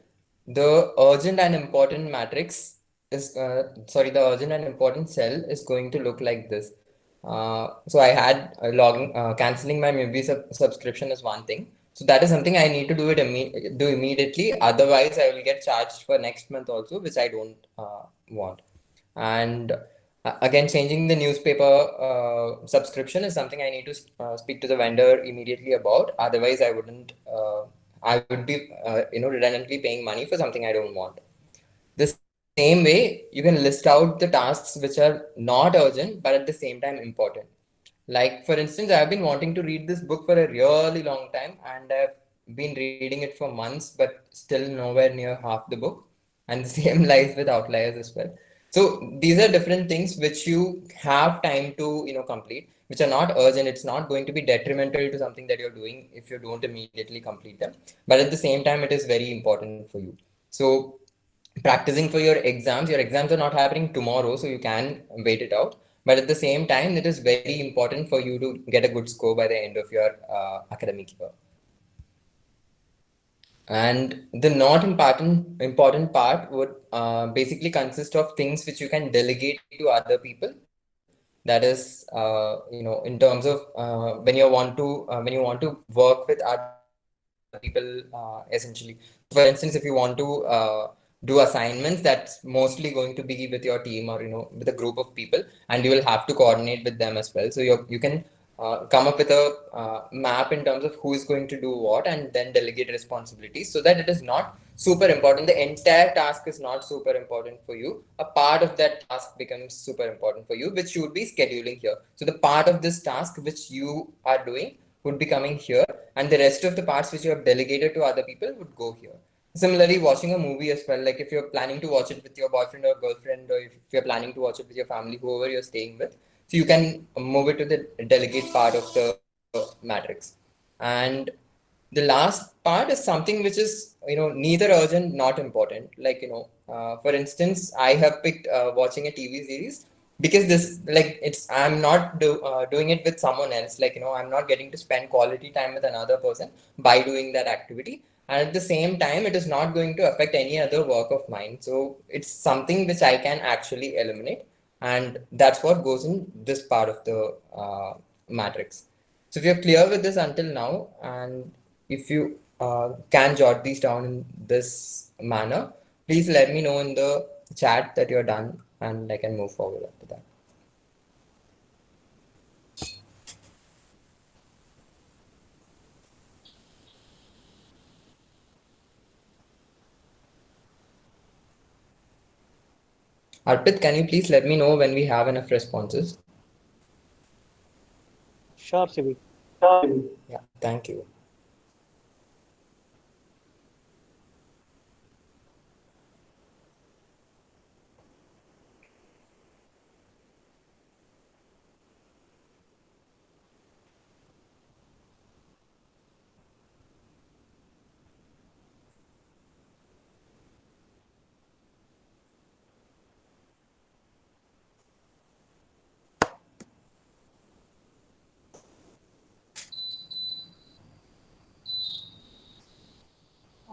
the urgent and important matrix is, the urgent and important cell is going to look like this. So I had canceling my movie subscription is one thing. So that is something I need to do do immediately. Otherwise, I will get charged for next month also, which I don't want. And again, changing the newspaper subscription is something I need to speak to the vendor immediately about. Otherwise, I wouldn't. I would be, redundantly paying money for something I don't want. The same way, you can list out the tasks which are not urgent but at the same time important. Like, for instance, I've been wanting to read this book for a really long time and I've been reading it for months, but still nowhere near half the book. And the same lies with outliers as well. So these are different things which you have time to, complete, which are not urgent. It's not going to be detrimental to something that you're doing if you don't immediately complete them. But at the same time, it is very important for you. So practicing for your exams are not happening tomorrow, so you can wait it out. But at the same time, it is very important for you to get a good score by the end of your academic year. And the not important part would basically consist of things which you can delegate to other people. That is, in terms of when you want to work with other people, essentially. For instance, if you want to do assignments, that's mostly going to be with your team or with a group of people, and you will have to coordinate with them as well. So you can come up with a map in terms of who is going to do what and then delegate responsibilities so that it is not super important. The entire task is not super important for you. A part of that task becomes super important for you, which you would be scheduling here. So the part of this task which you are doing would be coming here, and the rest of the parts which you have delegated to other people would go here. Similarly, watching a movie as well, like if you're planning to watch it with your boyfriend or girlfriend, or if you're planning to watch it with your family, whoever you're staying with, so you can move it to the delegate part of the matrix. And the last part is something which is neither urgent not important. Like for instance, I have picked watching a TV series because this, like, I'm not doing it with someone else. Like I'm not getting to spend quality time with another person by doing that activity, and at the same time it is not going to affect any other work of mine. So it's something which I can actually eliminate, and that's what goes in this part of the matrix. So if you're clear with this until now, and if you can jot these down in this manner, please let me know in the chat that you're done and I can move forward after that. Arpit, can you please let me know when we have enough responses? Sure, Cibi. Yeah, thank you.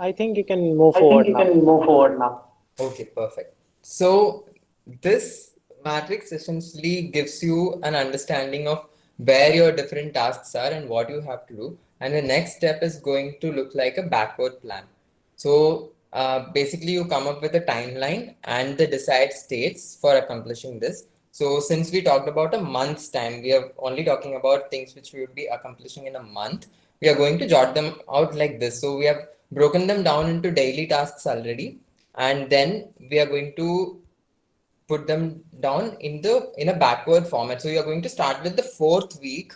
I think you can move forward now. Okay, perfect. So this matrix essentially gives you an understanding of where your different tasks are and what you have to do. And the next step is going to look like a backward plan. So basically you come up with a timeline and the desired states for accomplishing this. So since we talked about a month's time, we are only talking about things which we would be accomplishing in a month. We are going to jot them out like this. So we have broken them down into daily tasks already, and then we are going to put them down in a backward format. So you are going to start with the 4th week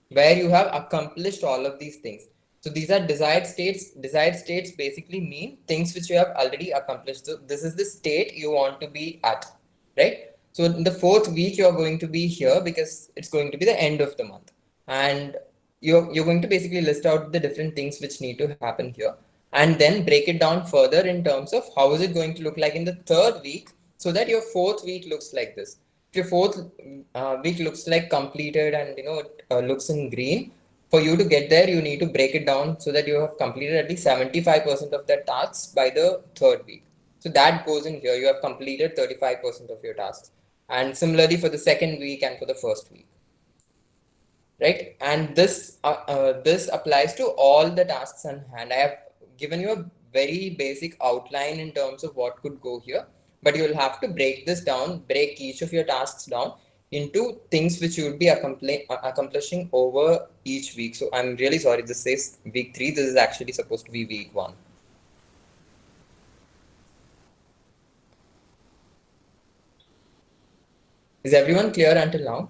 where you have accomplished all of these things. So these are desired states. Desired states basically mean things which you have already accomplished. So this is the state you want to be at, right? So in the 4th week, you're going to be here because it's going to be the end of the month. And you're going to basically list out the different things which need to happen here, and then break it down further in terms of how is it going to look like in the 3rd week, so that your 4th week looks like this. If your 4th week looks like completed and it looks in green, for you to get there, you need to break it down so that you have completed at least 75% of the tasks by the 3rd week. So that goes in here. You have completed 35% of your tasks. And similarly for the 2nd week and for the 1st week. Right? And this applies to all the tasks on hand. I have given you a very basic outline in terms of what could go here, but you will have to break this down, break each of your tasks down into things which you would be accomplishing over each week. So I'm really sorry, this says week 3. This is actually supposed to be week 1. Is everyone clear until now?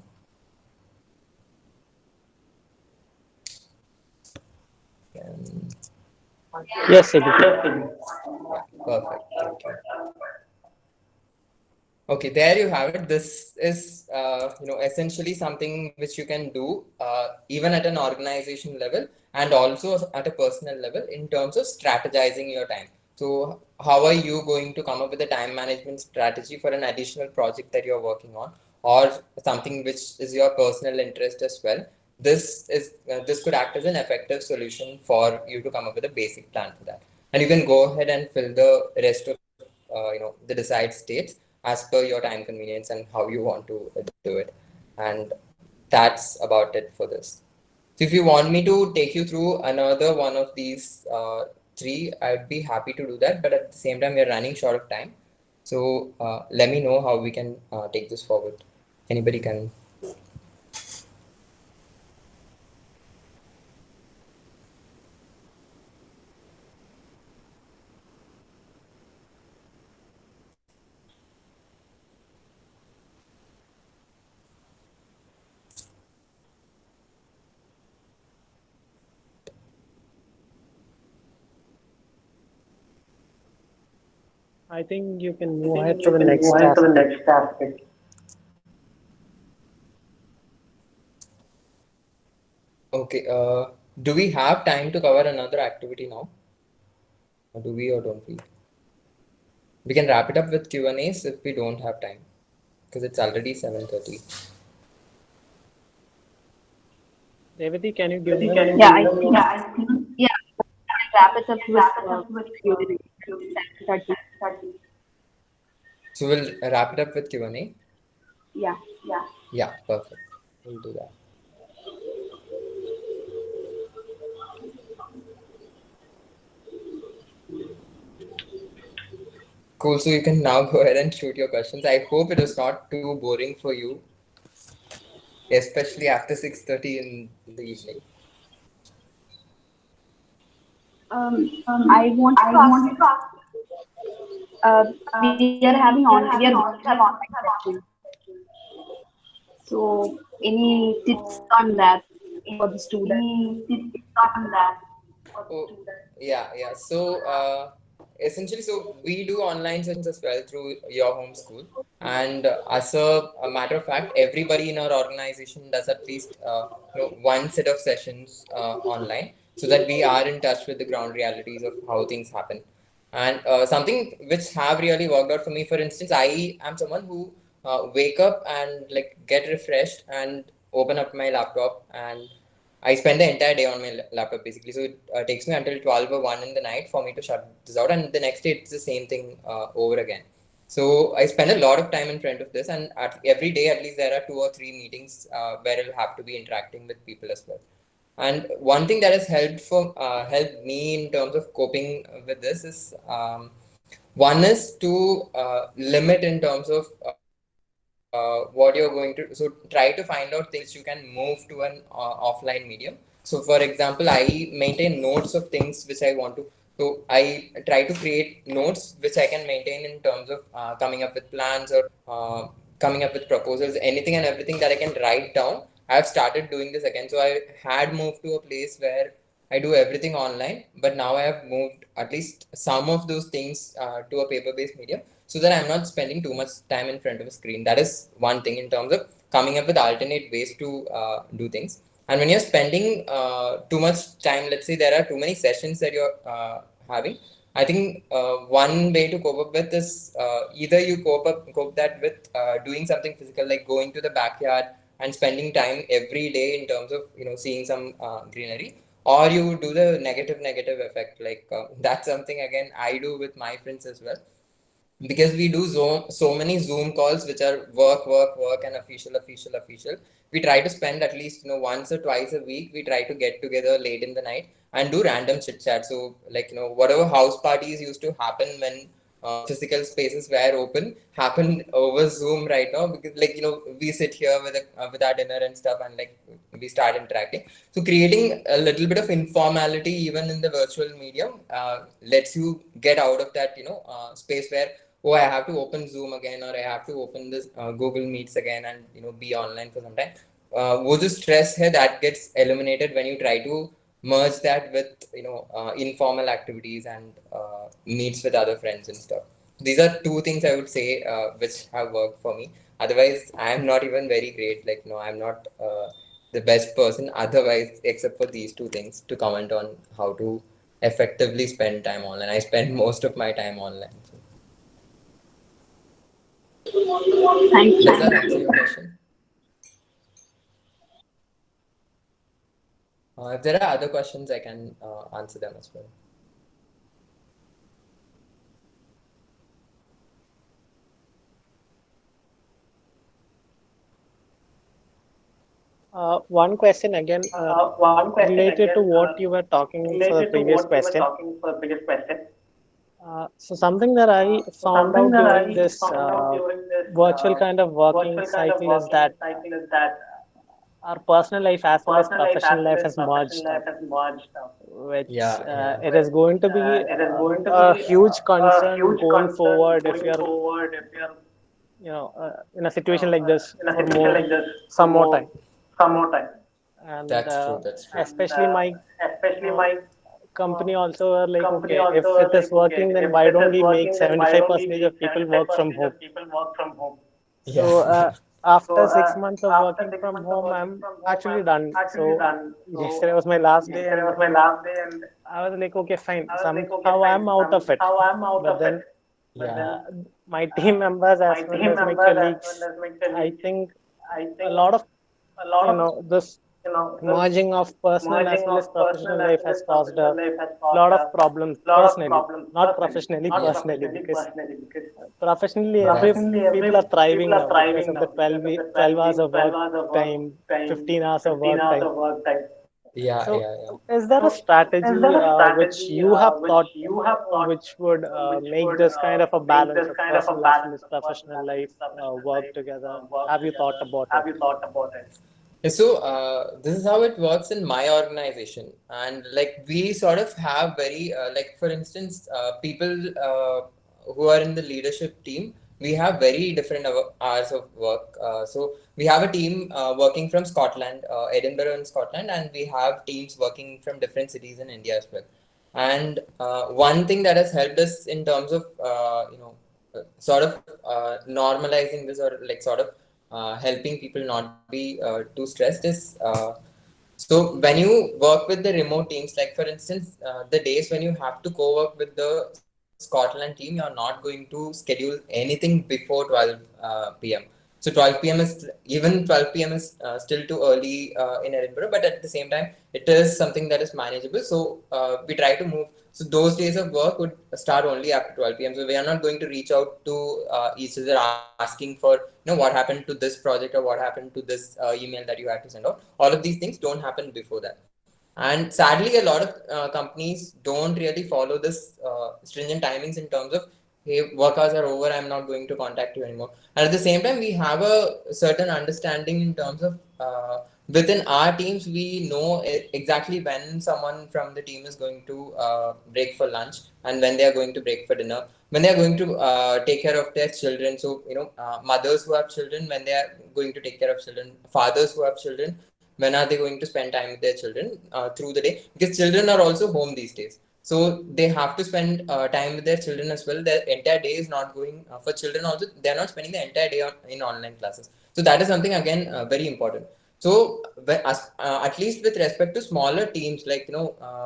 Yes, Sibi. Perfect. Thank you. Okay, there you have it. This is essentially something which you can do even at an organization level and also at a personal level in terms of strategizing your time. So how are you going to come up with a time management strategy for an additional project that you're working on, or something which is your personal interest as well? This could act as an effective solution for you to come up with a basic plan for that. And you can go ahead and fill the rest of the desired states as per your time convenience and how you want to do it. And that's about it for this. So if you want me to take you through another one of these 3, I'd be happy to do that. But at the same time, we're running short of time. So let me know how we can take this forward. Anybody can. I think you can move ahead to the next aspect. Okay. Do we have time to cover another activity now? Or do we or don't we? We can wrap it up with Q&As if we don't have time, because it's already 7:30. Revati, can you give me? Yeah, I think. Yeah, wrap it up with Q&A. So we'll wrap it up with Q&A. Yeah. Yeah, perfect. We'll do that. Cool. So you can now go ahead and shoot your questions. I hope it was not too boring for you, especially after 6:30 in the evening. I want to ask. We are going to have online sessions. So, any tips on that for the students? Oh, yeah. So essentially, we do online sessions as well through YourHomeSchool. And as a matter of fact, everybody in our organization does at least one set of sessions online, so that we are in touch with the ground realities of how things happen. And something which have really worked out for me, for instance, I am someone who wake up and get refreshed and open up my laptop, and I spend the entire day on my laptop basically. So it takes me until 12 or 1 in the night for me to shut this out, and the next day it's the same thing over again. So I spend a lot of time in front of this, and every day at least there are 2 or 3 meetings where I'll have to be interacting with people as well. And one thing that has helped me in terms of coping with this is one is to limit in terms of what you're going to. So try to find out things you can move to an offline medium. So for example, I maintain notes of things which I want to. So I try to create notes which I can maintain in terms of coming up with plans or coming up with proposals, anything and everything that I can write down. I've started doing this again. So I had moved to a place where I do everything online, but now I have moved at least some of those things to a paper-based medium so that I'm not spending too much time in front of a screen. That is one thing in terms of coming up with alternate ways to do things. And when you're spending too much time, let's say there are too many sessions that you're having, I think one way to cope up with is either you cope that with doing something physical, like going to the backyard and spending time every day in terms of seeing some greenery, or you do the negative effect. Like that's something again I do with my friends as well, because we do so many Zoom calls which are work and official. We try to spend at least once or twice a week. We try to get together late in the night and do random chit chat. So like whatever house parties used to happen when physical spaces were open happen over Zoom right now, because like we sit here with our dinner and stuff, and like we start interacting. So creating a little bit of informality even in the virtual medium lets you get out of that space where, oh, I have to open Zoom again, or I have to open this Google Meets again and be online for some time. वो जो stress है that gets eliminated when you try to merge that with informal activities and meets with other friends and stuff. These are two things I would say which have worked for me. Otherwise, I am not even very great. Like I'm not the best person otherwise, except for these two things, to comment on how to effectively spend time online. I spend most of my time online. So. Thanks. Does that answer your question? If there are other questions, I can answer them as well. One question again, related to what you were talking for the previous question. So something that I found out during this virtual kind of working cycle is that our personal life as well as professional life has merged up, which it is going to be a huge concern going forward if you're in a situation like this for some more time. And that's true. especially my company also are like, okay, if it is working, then why don't we make 75% of people work from home? So after 6 months of working from home, I'm actually done. So yesterday was my last day, and I was like, okay, fine. Somehow I'm out of it. But then my team members as well as my colleagues, I think a lot of this merging of personal as well as professional life has caused a lot of problems personally, not professionally, personally, because professionally people are thriving now because of the 12 hours of work time, 15 hours of work time. So is there a strategy which you have thought which would make this kind of a balance of personal as well as professional life work together? Have you thought about it? So this is how it works in my organization, and like we sort of have very like, for instance, people who are in the leadership team, we have very different hours of work. So we have a team working from Scotland, Edinburgh in Scotland, and we have teams working from different cities in India as well. And one thing that has helped us in terms of sort of normalizing this, or like sort of helping people not be too stressed is so when you work with the remote teams, like for instance, the days when you have to co-work with the Scotland team, you're not going to schedule anything before 12 p.m. So 12 p.m. is even 12 p.m. is still too early in Edinburgh, but at the same time, it is something that is manageable. So we try to move. So those days of work would start only after 12 p.m. So we are not going to reach out to each other asking for, what happened to this project or what happened to this email that you had to send out. All of these things don't happen before that. And sadly, a lot of companies don't really follow this stringent timings in terms of, hey, work hours are over, I'm not going to contact you anymore. And at the same time, we have a certain understanding in terms of within our teams, we know exactly when someone from the team is going to break for lunch and when they are going to break for dinner, when they are going to take care of their children. So, mothers who have children, when they are going to take care of children, fathers who have children, when are they going to spend time with their children through the day, because children are also home these days, so they have to spend time with their children as well. Their entire day is not going for children also, they are not spending the entire day in online classes. So that is something again very important. So at least with respect to smaller teams, like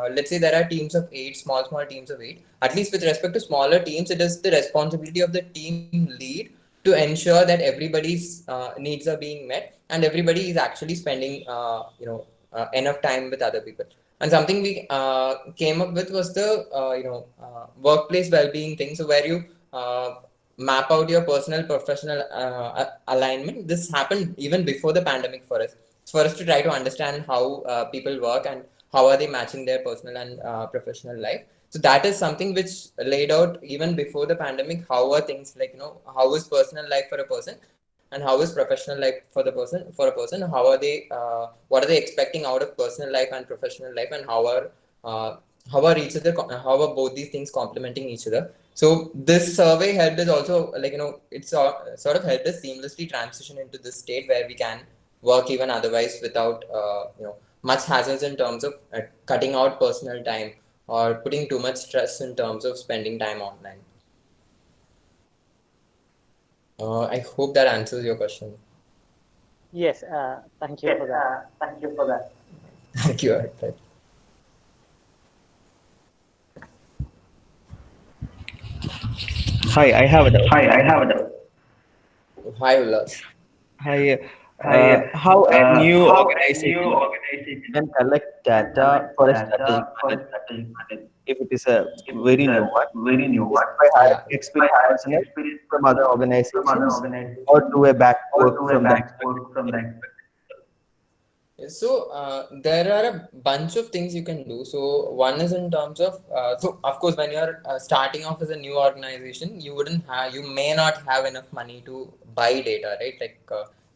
let's say there are teams of 8, small teams of 8, at least with respect to smaller teams, it is the responsibility of the team lead to ensure that everybody's needs are being met and everybody is actually spending enough time with other people. And something we came up with was the workplace well-being thing. So where you map out your personal professional alignment. This happened even before the pandemic for us. It's for us to try to understand how people work and how are they matching their personal and professional life. So that is something which laid out even before the pandemic. How are things like, how is personal life for a person and how is professional life for the person, how are they what are they expecting out of personal life and professional life, and uh, each other, how are both these things complementing each other. So this survey helped us also, it's sort of helped us seamlessly transition into this state where we can work even otherwise without much hassles in terms of cutting out personal time or putting too much stress in terms of spending time online. I hope that answers your question. Yes, thank you for that. Thank you for that. Thank you, Arpit. Hi, I have a doubt. Hi, Ullas. Hi, how a new organization can collect data for a strategic management if it is a very new one? Is it by hiring experienced personnel from other organizations or do a back work from the expected? So there are a bunch of things you can do. So one is in terms of so of course when you're starting off as a new organization, you may not have enough money to buy data, right? Like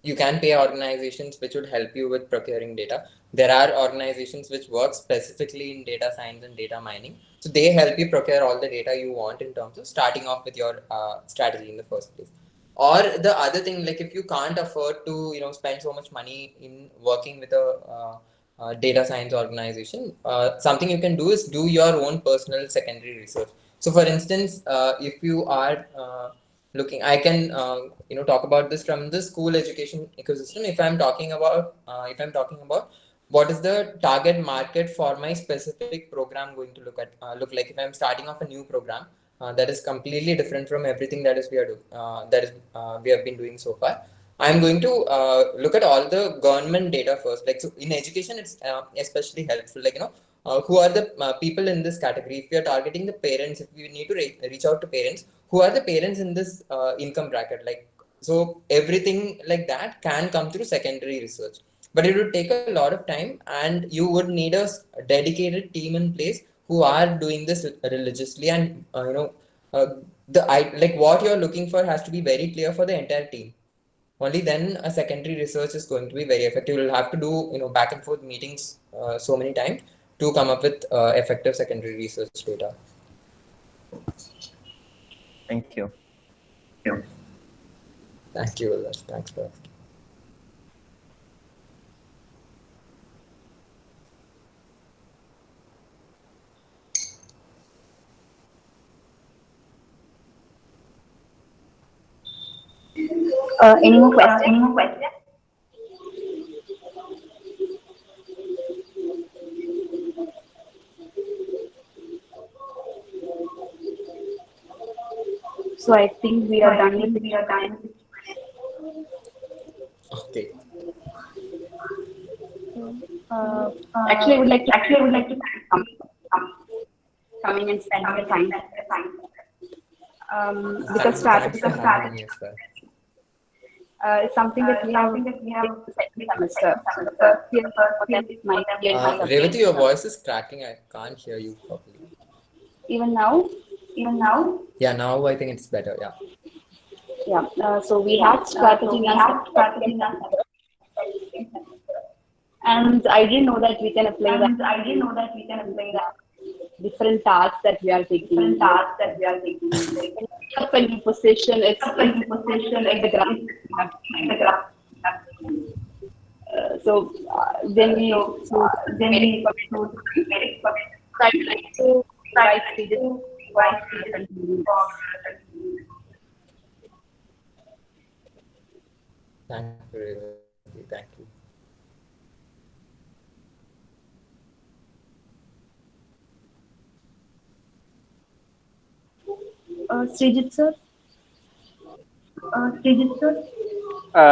you can pay organizations which would help you with procuring data. There are organizations which work specifically in data science and data mining, so they help you procure all the data you want in terms of starting off with your strategy in the first place. Or the other thing, like if you can't afford to spend so much money in working with a data science organization, something you can do is do your own personal secondary research. So for instance, if you are looking, I can talk about this from the school education ecosystem. If I'm talking about what is the target market for my specific program going to look like, if I'm starting off a new program that is completely different from everything that is we have been doing so far. I'm going to look at all the government data first. Like, so in education, it's especially helpful. Like, who are the people in this category? If we are targeting the parents, if we need to reach out to parents, who are the parents in this income bracket? Like, so everything like that can come through secondary research, but it would take a lot of time, and you would need a dedicated team in place who are doing this religiously, and uh, like what you're looking for has to be very clear for the entire team. Only then a secondary research is going to be very effective. You'll have to do back and forth meetings so many times to come up with effective secondary research data. Thank you. Thank you, Ullas. Thanks for asking. Any more questions? So I think we are done with the Q&A. Actually, I would like to coming and spending the time. Because Thanks for strategic having me as well. is something that we have in the second semester. So the first year for them it might be a new subject. Revati, your voice is cracking. I can't hear you properly. Even now? Yeah, now I think it's better. Yeah. Yeah. So we had strategy in our second semester. And I didn't know that we can apply that. Different tasks that we are taking. Up a new position. It's in the graph. Then we try to write stages. Thank you, Revati. Thank you. Srijit sir.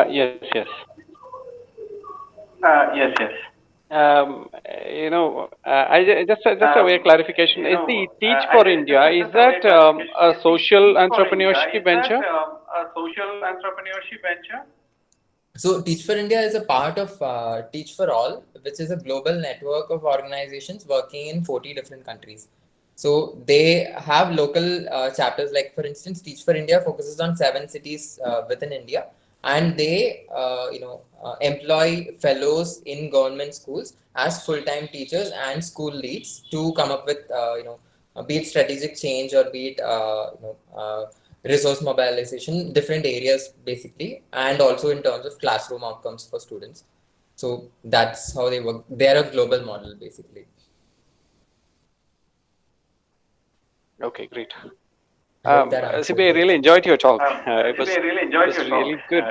Yes. Just a way of clarification. Is the Teach for India, is that a social entrepreneurship venture? So Teach for India is a part of Teach for All, which is a global network of organizations working in 40 different countries. So they have local chapters, like for instance, Teach for India focuses on 7 cities within India, and they employ fellows in government schools as full-time teachers and school leads to come up with be it strategic change or be it resource mobilization, different areas basically, and also in terms of classroom outcomes for students. So that's how they work. They're a global model basically. Okay, great. Cibi, Cibi, I really enjoyed your talk. It was really good.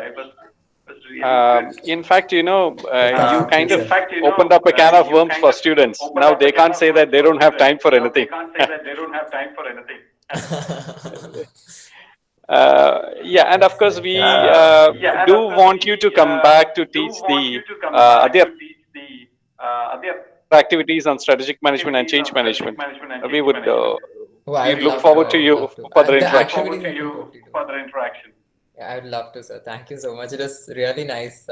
In fact, you kind of opened up a can of worms for students. Now they can't say that they don't have time for anything. Yeah, and of course we do want you to come back to teach the other activities on strategic management and change management. We would we look forward to you for the interaction. I would love to, sir. Thank you so much. It was really nice,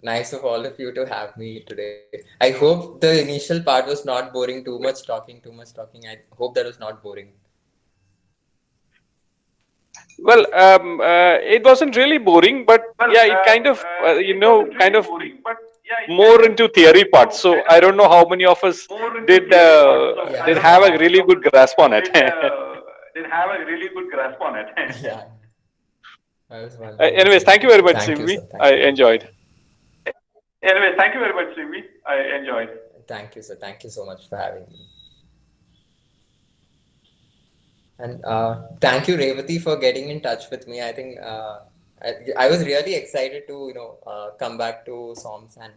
nice of all of you to have me today. I hope the initial part was not boring, too much talking. I hope that was not boring. Well, it wasn't really boring, but yeah, it kind of, more into theory parts. So I don't know how many of us did have a really good grasp on it. Yeah. Anyways, thank you very much, Cibi. I enjoyed. Thank you, sir. Thank you so much for having me. And thank you, Revati, for getting in touch with me. I think I was really excited to come back to SOMS and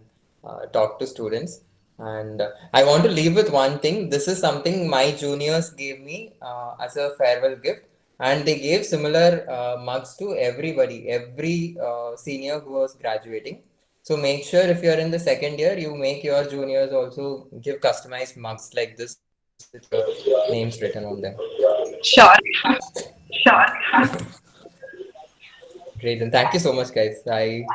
talk to students. And I want to leave with one thing. This is something my juniors gave me as a farewell gift. And they gave similar mugs to everybody, every senior who was graduating. So make sure if you're in the second year, you make your juniors also give customized mugs like this with your names written on them. Sure. Great. And thank you so much, guys. Thanks.